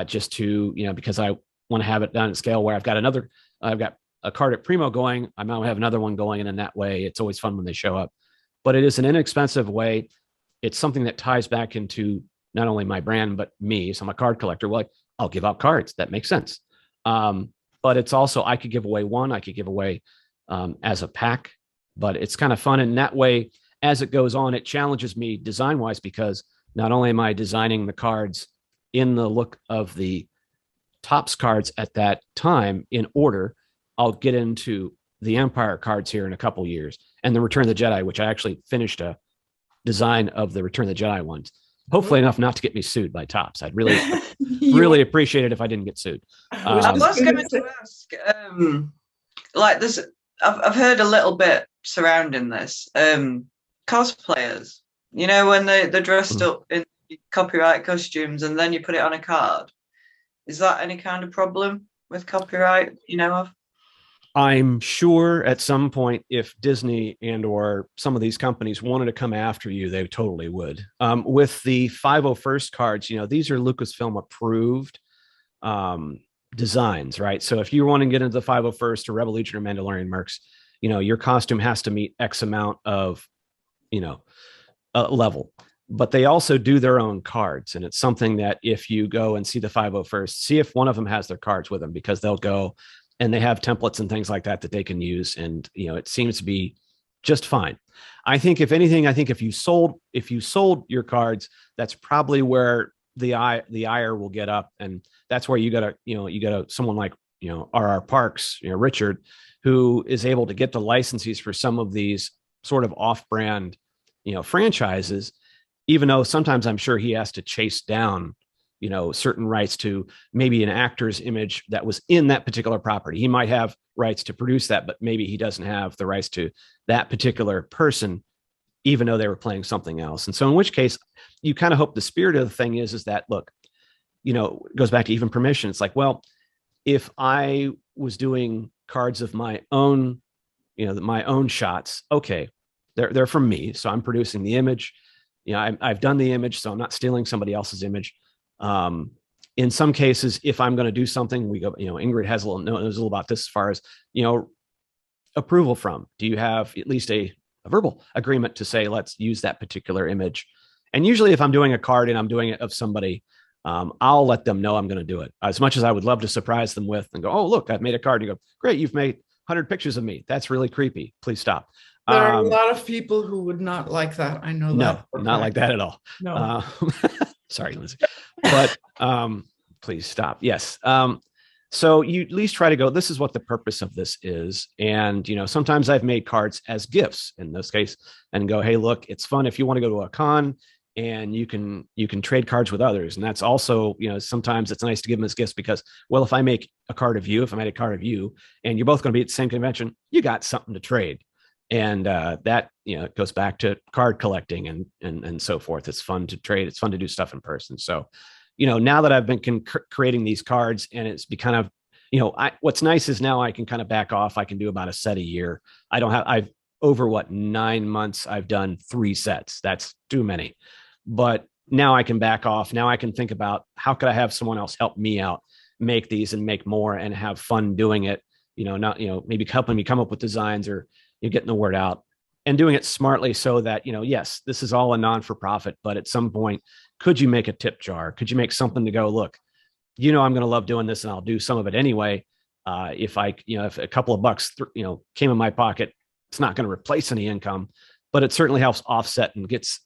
C: just to, because I want to have it done at scale where I've got a card at Primo going, I might have another one going. And in that way, it's always fun when they show up. But it is an inexpensive way. It's something that ties back into not only my brand, but me. So I'm a card collector. Well, I'll give out cards. That makes sense. But it's also, I could give away one. I could give away as a pack. But it's kind of fun in that way. as it goes on, it challenges me design wise, because not only am I designing the cards in the look of the Topps cards at that time in order, I'll get into the Empire cards here in a couple years, and the Return of the Jedi, which I actually finished a design of the Return of the Jedi ones. Hopefully enough not to get me sued by Topps. I'd really appreciate it if I didn't get sued.
B: I was going to ask, like this, I've heard a little bit surrounding this. Cosplayers, you know, when they're dressed up in copyright costumes and then you put it on a card. Is that any kind of problem with copyright, you know of?
C: I'm sure at some point, if Disney and or some of these companies wanted to come after you, they totally would. With the 501st cards, you know, these are Lucasfilm approved designs, right? So if you want to get into the 501st or Revolution or Mandalorian Mercs, you know, your costume has to meet X amount of, you know, level. But they also do their own cards. And it's something that if you go and see the 501st, see if one of them has their cards with them, because they'll go and they have templates and things like that that they can use. And, you know, it seems to be just fine. I think if anything, if you sold your cards, that's probably where the ire will get up. And that's where you got someone like, you know, R.R. Parks, you know, Richard, who is able to get the licenses for some of these sort of off-brand, you know, franchises, even though sometimes I'm sure he has to chase down, you know, certain rights to maybe an actor's image that was in that particular property. He might have rights to produce that, but maybe he doesn't have the rights to that particular person, even though they were playing something else. And so in which case you kind of hope the spirit of the thing is that, look, you know, it goes back to even permission. It's like, well, if I was doing cards of my own, you know, my own shots, okay, they're from me. So I'm producing the image. You know, I've done the image, so I'm not stealing somebody else's image. In some cases, if I'm going to do something, we go, you know, Ingrid knows a little about this as far as, you know, approval from. Do you have at least a verbal agreement to say, let's use that particular image? And usually if I'm doing a card and I'm doing it of somebody, I'll let them know I'm going to do it. As much as I would love to surprise them with and go, oh, look, I've made a card. And you go, great, you've made 100 pictures of me. That's really creepy. Please stop.
A: There are a lot of people who would not like that. I know that.
C: No, not like that at all.
A: No.
C: Sorry, Lindsay. But please stop. Yes. So you at least try to go, this is what the purpose of this is. And, you know, sometimes I've made cards as gifts in this case and go, hey, look, it's fun if you want to go to a con and you can trade cards with others. And that's also, you know, sometimes it's nice to give them as gifts because, well, if I make a card of you, if I made a card of you and you're both going to be at the same convention, you got something to trade. And that, you know, it goes back to card collecting and so forth. It's fun to trade. It's fun to do stuff in person. So, you know, now that I've been creating these cards and it's kind of, you know, what's nice is now I can kind of back off. I can do about a set a year. I've over 9 months, I've done 3 sets. That's too many, but now I can back off. Now I can think about how could I have someone else help me out, make these and make more and have fun doing it. You know, not, you know, maybe helping me come up with designs or, you're getting the word out and doing it smartly so that, you know, yes, this is all a non-for-profit, but at some point, could you make a tip jar? Could you make something to go, look, you know, I'm going to love doing this and I'll do some of it anyway. If a couple of bucks, you know, came in my pocket, it's not going to replace any income, but it certainly helps offset and gets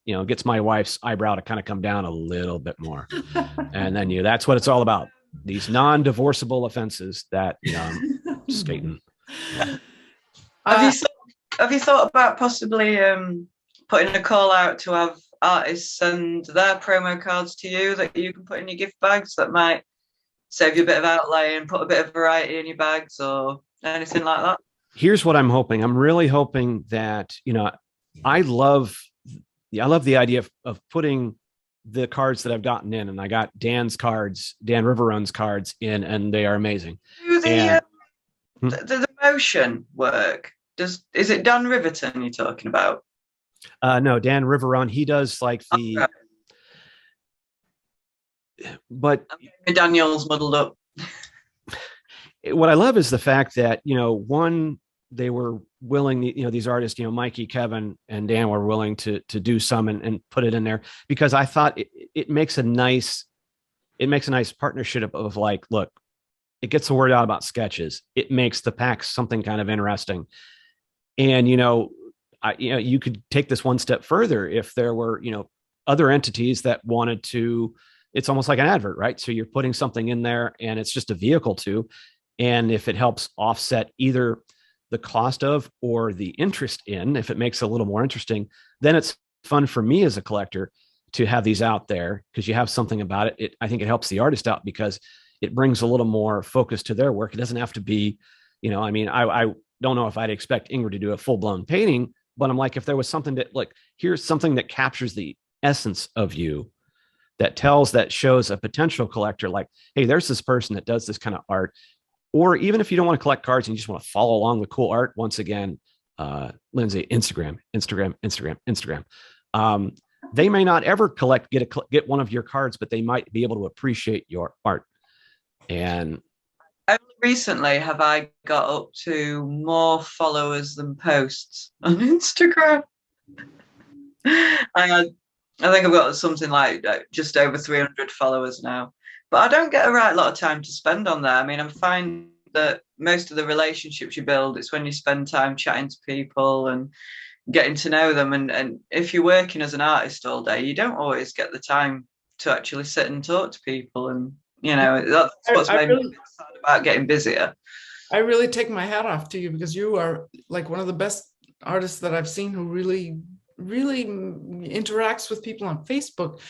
C: my wife's eyebrow to kind of come down a little bit more. And then, you know, that's what it's all about. These non-divorceable offenses that, you know, I'm skating.
B: Have you thought about possibly putting a call out to have artists send their promo cards to you that you can put in your gift bags that might save you a bit of outlay and put a bit of variety in your bags or anything like that?
C: Here's what I'm hoping. I'm really hoping that, you know, I love the idea of putting the cards that I've gotten in, and I got Dan Riverrun's cards in, and they are amazing.
B: Do the motion work? Is it Dan Riverton you're talking about?
C: No, Dan Riverrun. He does like the, but
B: Daniel's muddled up.
C: What I love is the fact that, you know, one, they were willing, you know, these artists, you know, Mikey, Kevin, and Dan were willing to do some and put it in there because I thought it makes a nice partnership of like, look, it gets the word out about sketches. It makes the packs something kind of interesting. And, you know, you could take this one step further if there were, other entities that wanted to. It's almost like an advert, right? So you're putting something in there and it's just a vehicle to, and if it helps offset either the cost of or the interest in, if it makes it a little more interesting, then it's fun for me as a collector to have these out there because you have something about it. I think it helps the artist out because it brings a little more focus to their work. It doesn't have to be, I don't know if I'd expect Ingrid to do a full blown painting, but I'm like, if there was something that like, here's something that captures the essence of you, that shows a potential collector, like, hey, there's this person that does this kind of art. Or even if you don't want to collect cards and you just want to follow along with cool art, once again, Lindsay, Instagram. They may not ever get one of your cards, but they might be able to appreciate your art. And
B: only recently have I got up to more followers than posts on Instagram. I think I've got something like just over 300 followers now, but I don't get a right lot of time to spend on there. I mean, I find that most of the relationships you build, it's when you spend time chatting to people and getting to know them. And if you're working as an artist all day, you don't always get the time to actually sit and talk to people. And, that's what's made me sad about getting busier.
A: I really take my hat off to you because you are like one of the best artists that I've seen who really interacts with people on Facebook.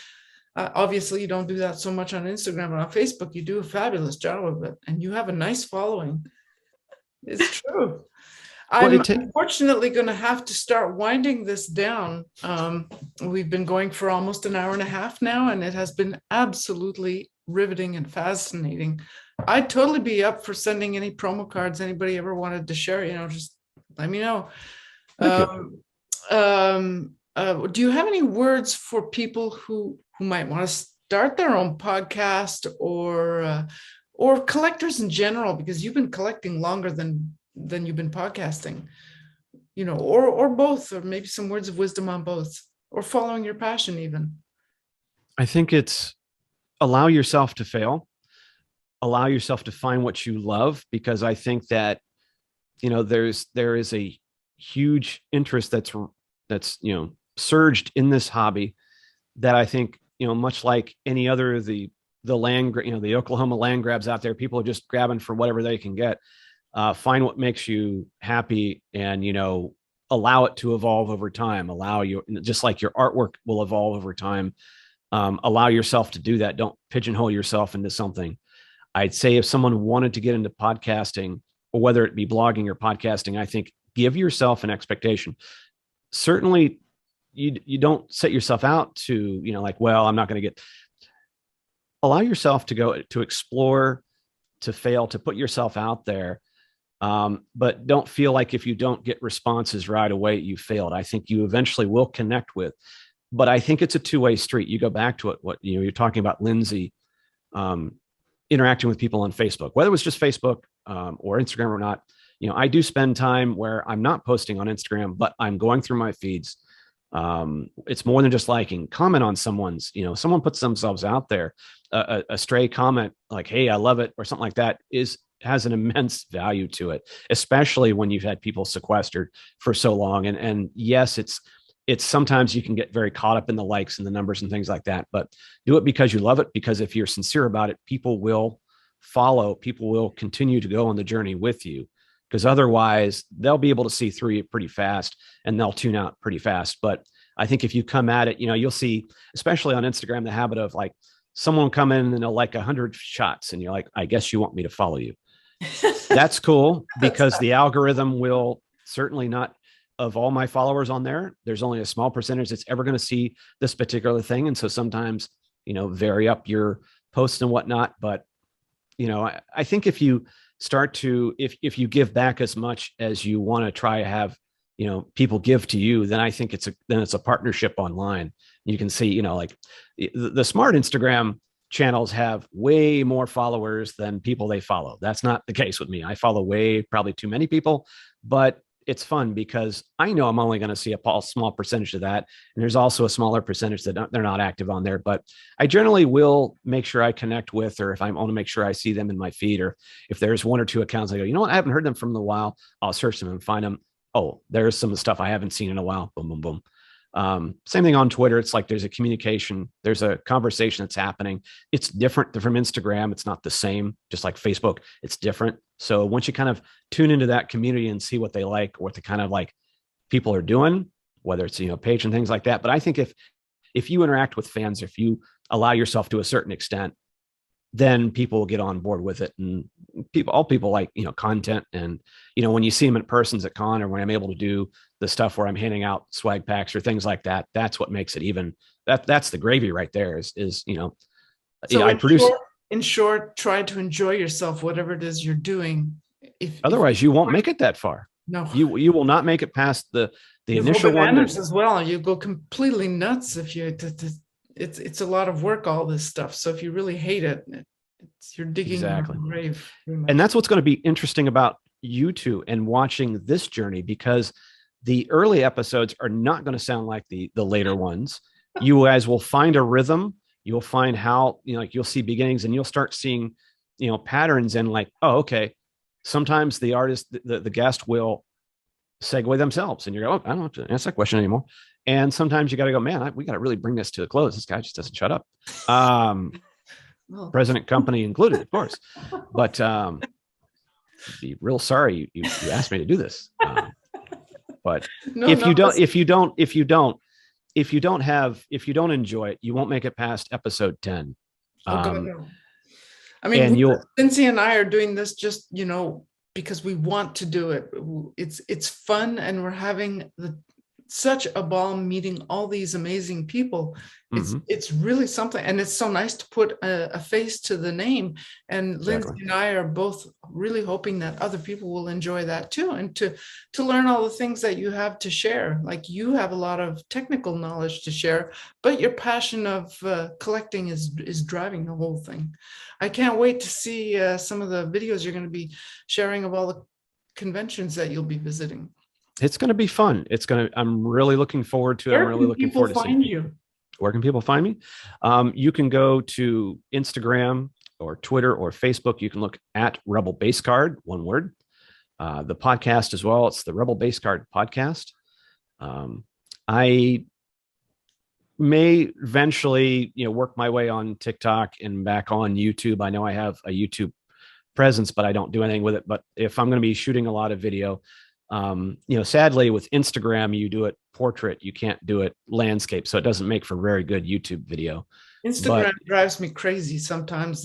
A: Obviously, you don't do that so much on Instagram, but on Facebook, you do a fabulous job of it, and you have a nice following. It's true. I'm unfortunately going to have to start winding this down. We've been going for almost an hour and a half now, and it has been absolutely riveting and fascinating. I'd totally be up for sending any promo cards anybody ever wanted to share. Just let me know. Do you have any words for people who might want to start their own podcast or collectors in general, because you've been collecting longer than you've been podcasting, or both, or maybe some words of wisdom on both, or following your passion even?
C: I think it's allow yourself to fail, allow yourself to find what you love, because I think that, there is a huge interest that's surged in this hobby that I think, much like any other, the land, the Oklahoma land grabs out there, people are just grabbing for whatever they can get. Find what makes you happy and, allow it to evolve over time. Just like your artwork will evolve over time. Allow yourself to do that. Don't pigeonhole yourself into something. I'd say if someone wanted to get into podcasting, or whether it be blogging or podcasting, I think give yourself an expectation. Certainly you don't set yourself out to, I'm not going to get. Allow yourself to go to explore, to fail, to put yourself out there. But don't feel like if you don't get responses right away, you failed. I think you eventually will connect with, but I think it's a two-way street. You go back to it. You're talking about Lindsay, interacting with people on Facebook, whether it was just Facebook, or Instagram or not. I do spend time where I'm not posting on Instagram, but I'm going through my feeds. It's more than just liking. Comment on someone's, someone puts themselves out there, a stray comment like, hey, I love it, or something like that has an immense value to it, especially when you've had people sequestered for so long. And yes, it's sometimes you can get very caught up in the likes and the numbers and things like that, but do it because you love it, because if you're sincere about it, people will follow, people will continue to go on the journey with you, because otherwise they'll be able to see through you pretty fast and they'll tune out pretty fast. But I think if you come at it, you'll see, especially on Instagram, the habit of like someone will come in and they'll like 100 shots and you're like, I guess you want me to follow you. That's cool, because the algorithm will certainly not, of all my followers on there, there's only a small percentage that's ever going to see this particular thing. And so sometimes, vary up your posts and whatnot. But, I think if you start to, if you give back as much as you want to try to have, people give to you, then I think it's a partnership online. You can see, like the smart Instagram channels have way more followers than people they follow. That's not the case with me. I follow probably too many people, but it's fun because I know I'm only going to see a small percentage of that. And there's also a smaller percentage that they're not active on there, but I generally will make sure I connect with, or if I want to make sure I see them in my feed, or if there's one or two accounts, I go, I haven't heard them from a while. I'll search them and find them. oh, there's some stuff I haven't seen in a while. Boom, boom, boom. Same thing on Twitter. It's like there's a communication, there's a conversation that's happening. It's different from Instagram. It's not the same, just like Facebook, it's different. So once you kind of tune into that community and see what they like, what the kind of like people are doing, whether it's, page and things like that. But I think if you interact with fans, if you allow yourself to a certain extent, then people will get on board with it. And all people like, content. And, when you see them in persons at con, or when I'm able to do the stuff where I'm handing out swag packs or things like that, that's what makes it even, that's the gravy right there is,
A: So
C: I produce.
A: In short, try to enjoy yourself, whatever it is you're doing.
C: Otherwise you won't make it that far.
A: No,
C: you will not make it past the initial one.
A: As well. You go completely nuts if you, it's a lot of work, all this stuff. So if you really hate it, you're digging
C: exactly
A: your grave.
C: And that's what's going to be interesting about you two and watching this journey, because the early episodes are not going to sound like the later ones. You guys will find a rhythm. You'll find how, like you'll see beginnings, and you'll start seeing, patterns, and like, oh, okay. Sometimes the artist, the guest will segue themselves, and you're going, oh, I don't have to answer that question anymore. And sometimes you got to go, man, we got to really bring this to a close. This guy just doesn't shut up. President company included, of course. But I'd be real sorry you asked me to do this. But if you don't enjoy it, you won't make it past episode 10.
A: I mean, Lindsay and I are doing this just, because we want to do it. It's fun, and we're having such a ball meeting all these amazing people. It's really something, and it's so nice to put a face to the name. And exactly. Lindsay and I are both really hoping that other people will enjoy that too, and to learn all the things that you have to share. Like, you have a lot of technical knowledge to share, but your passion of collecting is driving the whole thing. I can't wait to see some of the videos you're going to be sharing of all the conventions that you'll be visiting. It's
C: going to be fun. I'm really looking forward to it. I'm really looking forward to seeing you. Where can people find me? You can go to Instagram or Twitter or Facebook. You can look at Rebel Base Card, one word. The podcast as well. It's the Rebel Base Card podcast. I may eventually, work my way on TikTok and back on YouTube. I know I have a YouTube presence, but I don't do anything with it. But if I'm going to be shooting a lot of video, sadly with Instagram, you do it portrait, you can't do it landscape. So it doesn't make for very good YouTube video.
A: Instagram drives me crazy sometimes.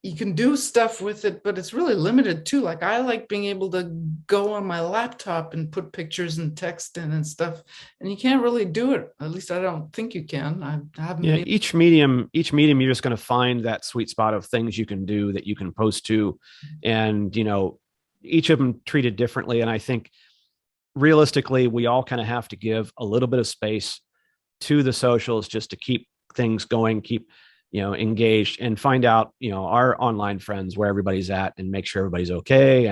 A: You can do stuff with it, but it's really limited too. Like, I like being able to go on my laptop and put pictures and text in and stuff, and you can't really do it. At least I don't think you can. I haven't. Yeah,
C: each medium, you're just going to find that sweet spot of things you can do that you can post to, and each of them treated differently. And I think realistically, we all kind of have to give a little bit of space to the socials just to keep things going, keep engaged, and find out, our online friends, where everybody's at, and make sure everybody's okay,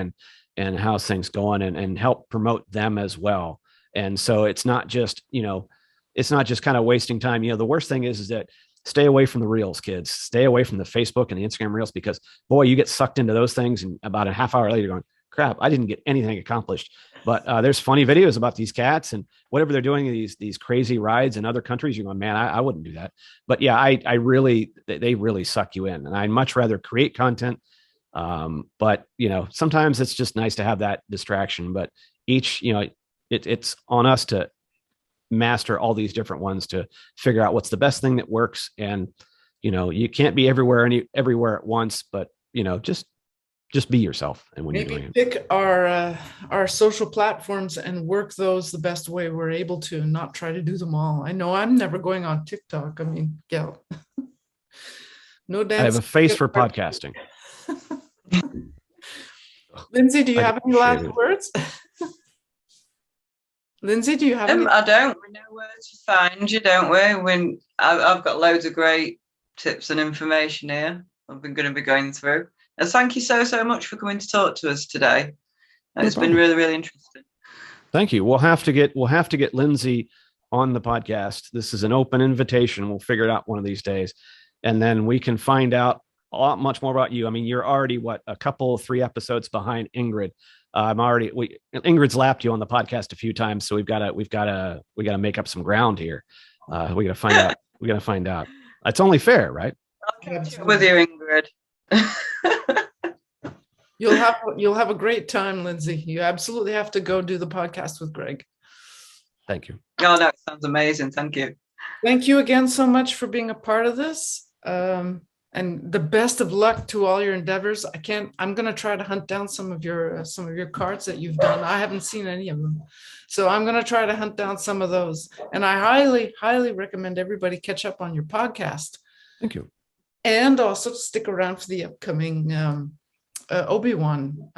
C: and how's things going, and help promote them as well. And so it's not just kind of wasting time. The worst thing is that stay away from the reels, kids. Stay away from the Facebook and the Instagram reels, because boy, you get sucked into those things, and about a half hour later going, crap, I didn't get anything accomplished. But there's funny videos about these cats and whatever they're doing, these crazy rides in other countries. You're going, man, I wouldn't do that. But yeah, they really suck you in, and I'd much rather create content. But sometimes it's just nice to have that distraction. But it's on us to master all these different ones to figure out what's the best thing that works. And you can't be everywhere at once, but just be yourself. And when
A: maybe
C: you're doing
A: pick our social platforms and work those the best way we're able to, and not try to do them all. I know I'm never going on TikTok. I mean, yeah. No dance.
C: I have a face for podcasting.
A: Lindsay, do you have any last words? Lindsay, do you have any?
B: I don't. We know where to find you, don't we? I've got loads of great tips and information here I've been going to be going through. And thank you so much for coming to talk to us today. It's been really, really interesting.
C: Thank you. We'll have to get Lindsay on the podcast. This is an open invitation. We'll figure it out one of these days, and then we can find out much more about you. I mean, you're already a couple, 3 episodes behind Ingrid. Ingrid's lapped you on the podcast a few times, so we got to make up some ground here. We got to find out. We got to find out. It's only fair, right?
B: I'll catch up with you, Ingrid.
A: You'll have a great time, Lindsay. You absolutely have to go do the podcast with Greg.
C: Thank you.
B: Oh, that sounds amazing. Thank you.
A: Thank you again so much for being a part of this. And the best of luck to all your endeavors. I'm going to try to hunt down some of your cards that you've done. I haven't seen any of them. So I'm going to try to hunt down some of those. And I highly, highly recommend everybody catch up on your podcast.
C: Thank you.
A: And also stick around for the upcoming Obi-Wan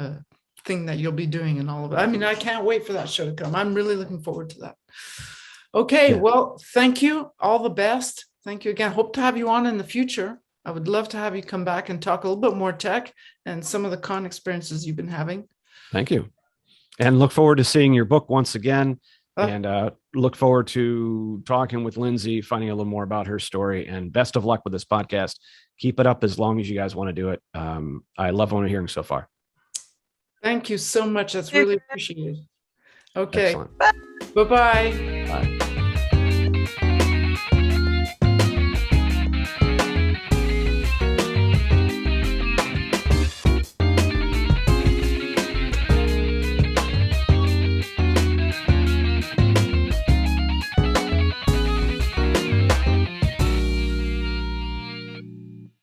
A: thing that you'll be doing and all of it. I mean, I can't wait for that show to come. I'm really looking forward to that. Okay,
C: Yeah.
A: Well, thank you. All the best. Thank you again. Hope to have you on in the future. I would love to have you come back and talk a little bit more tech and some of the con experiences you've been having.
C: Thank you. And look forward to seeing your book once again. And look forward to talking with Lindsay, finding a little more about her story. And best of luck with this podcast. Keep it up as long as you guys want to do it. I love what I'm hearing so far.
A: Thank you so much. That's really appreciated. Okay.
C: Excellent.
A: Bye-bye.
C: Bye.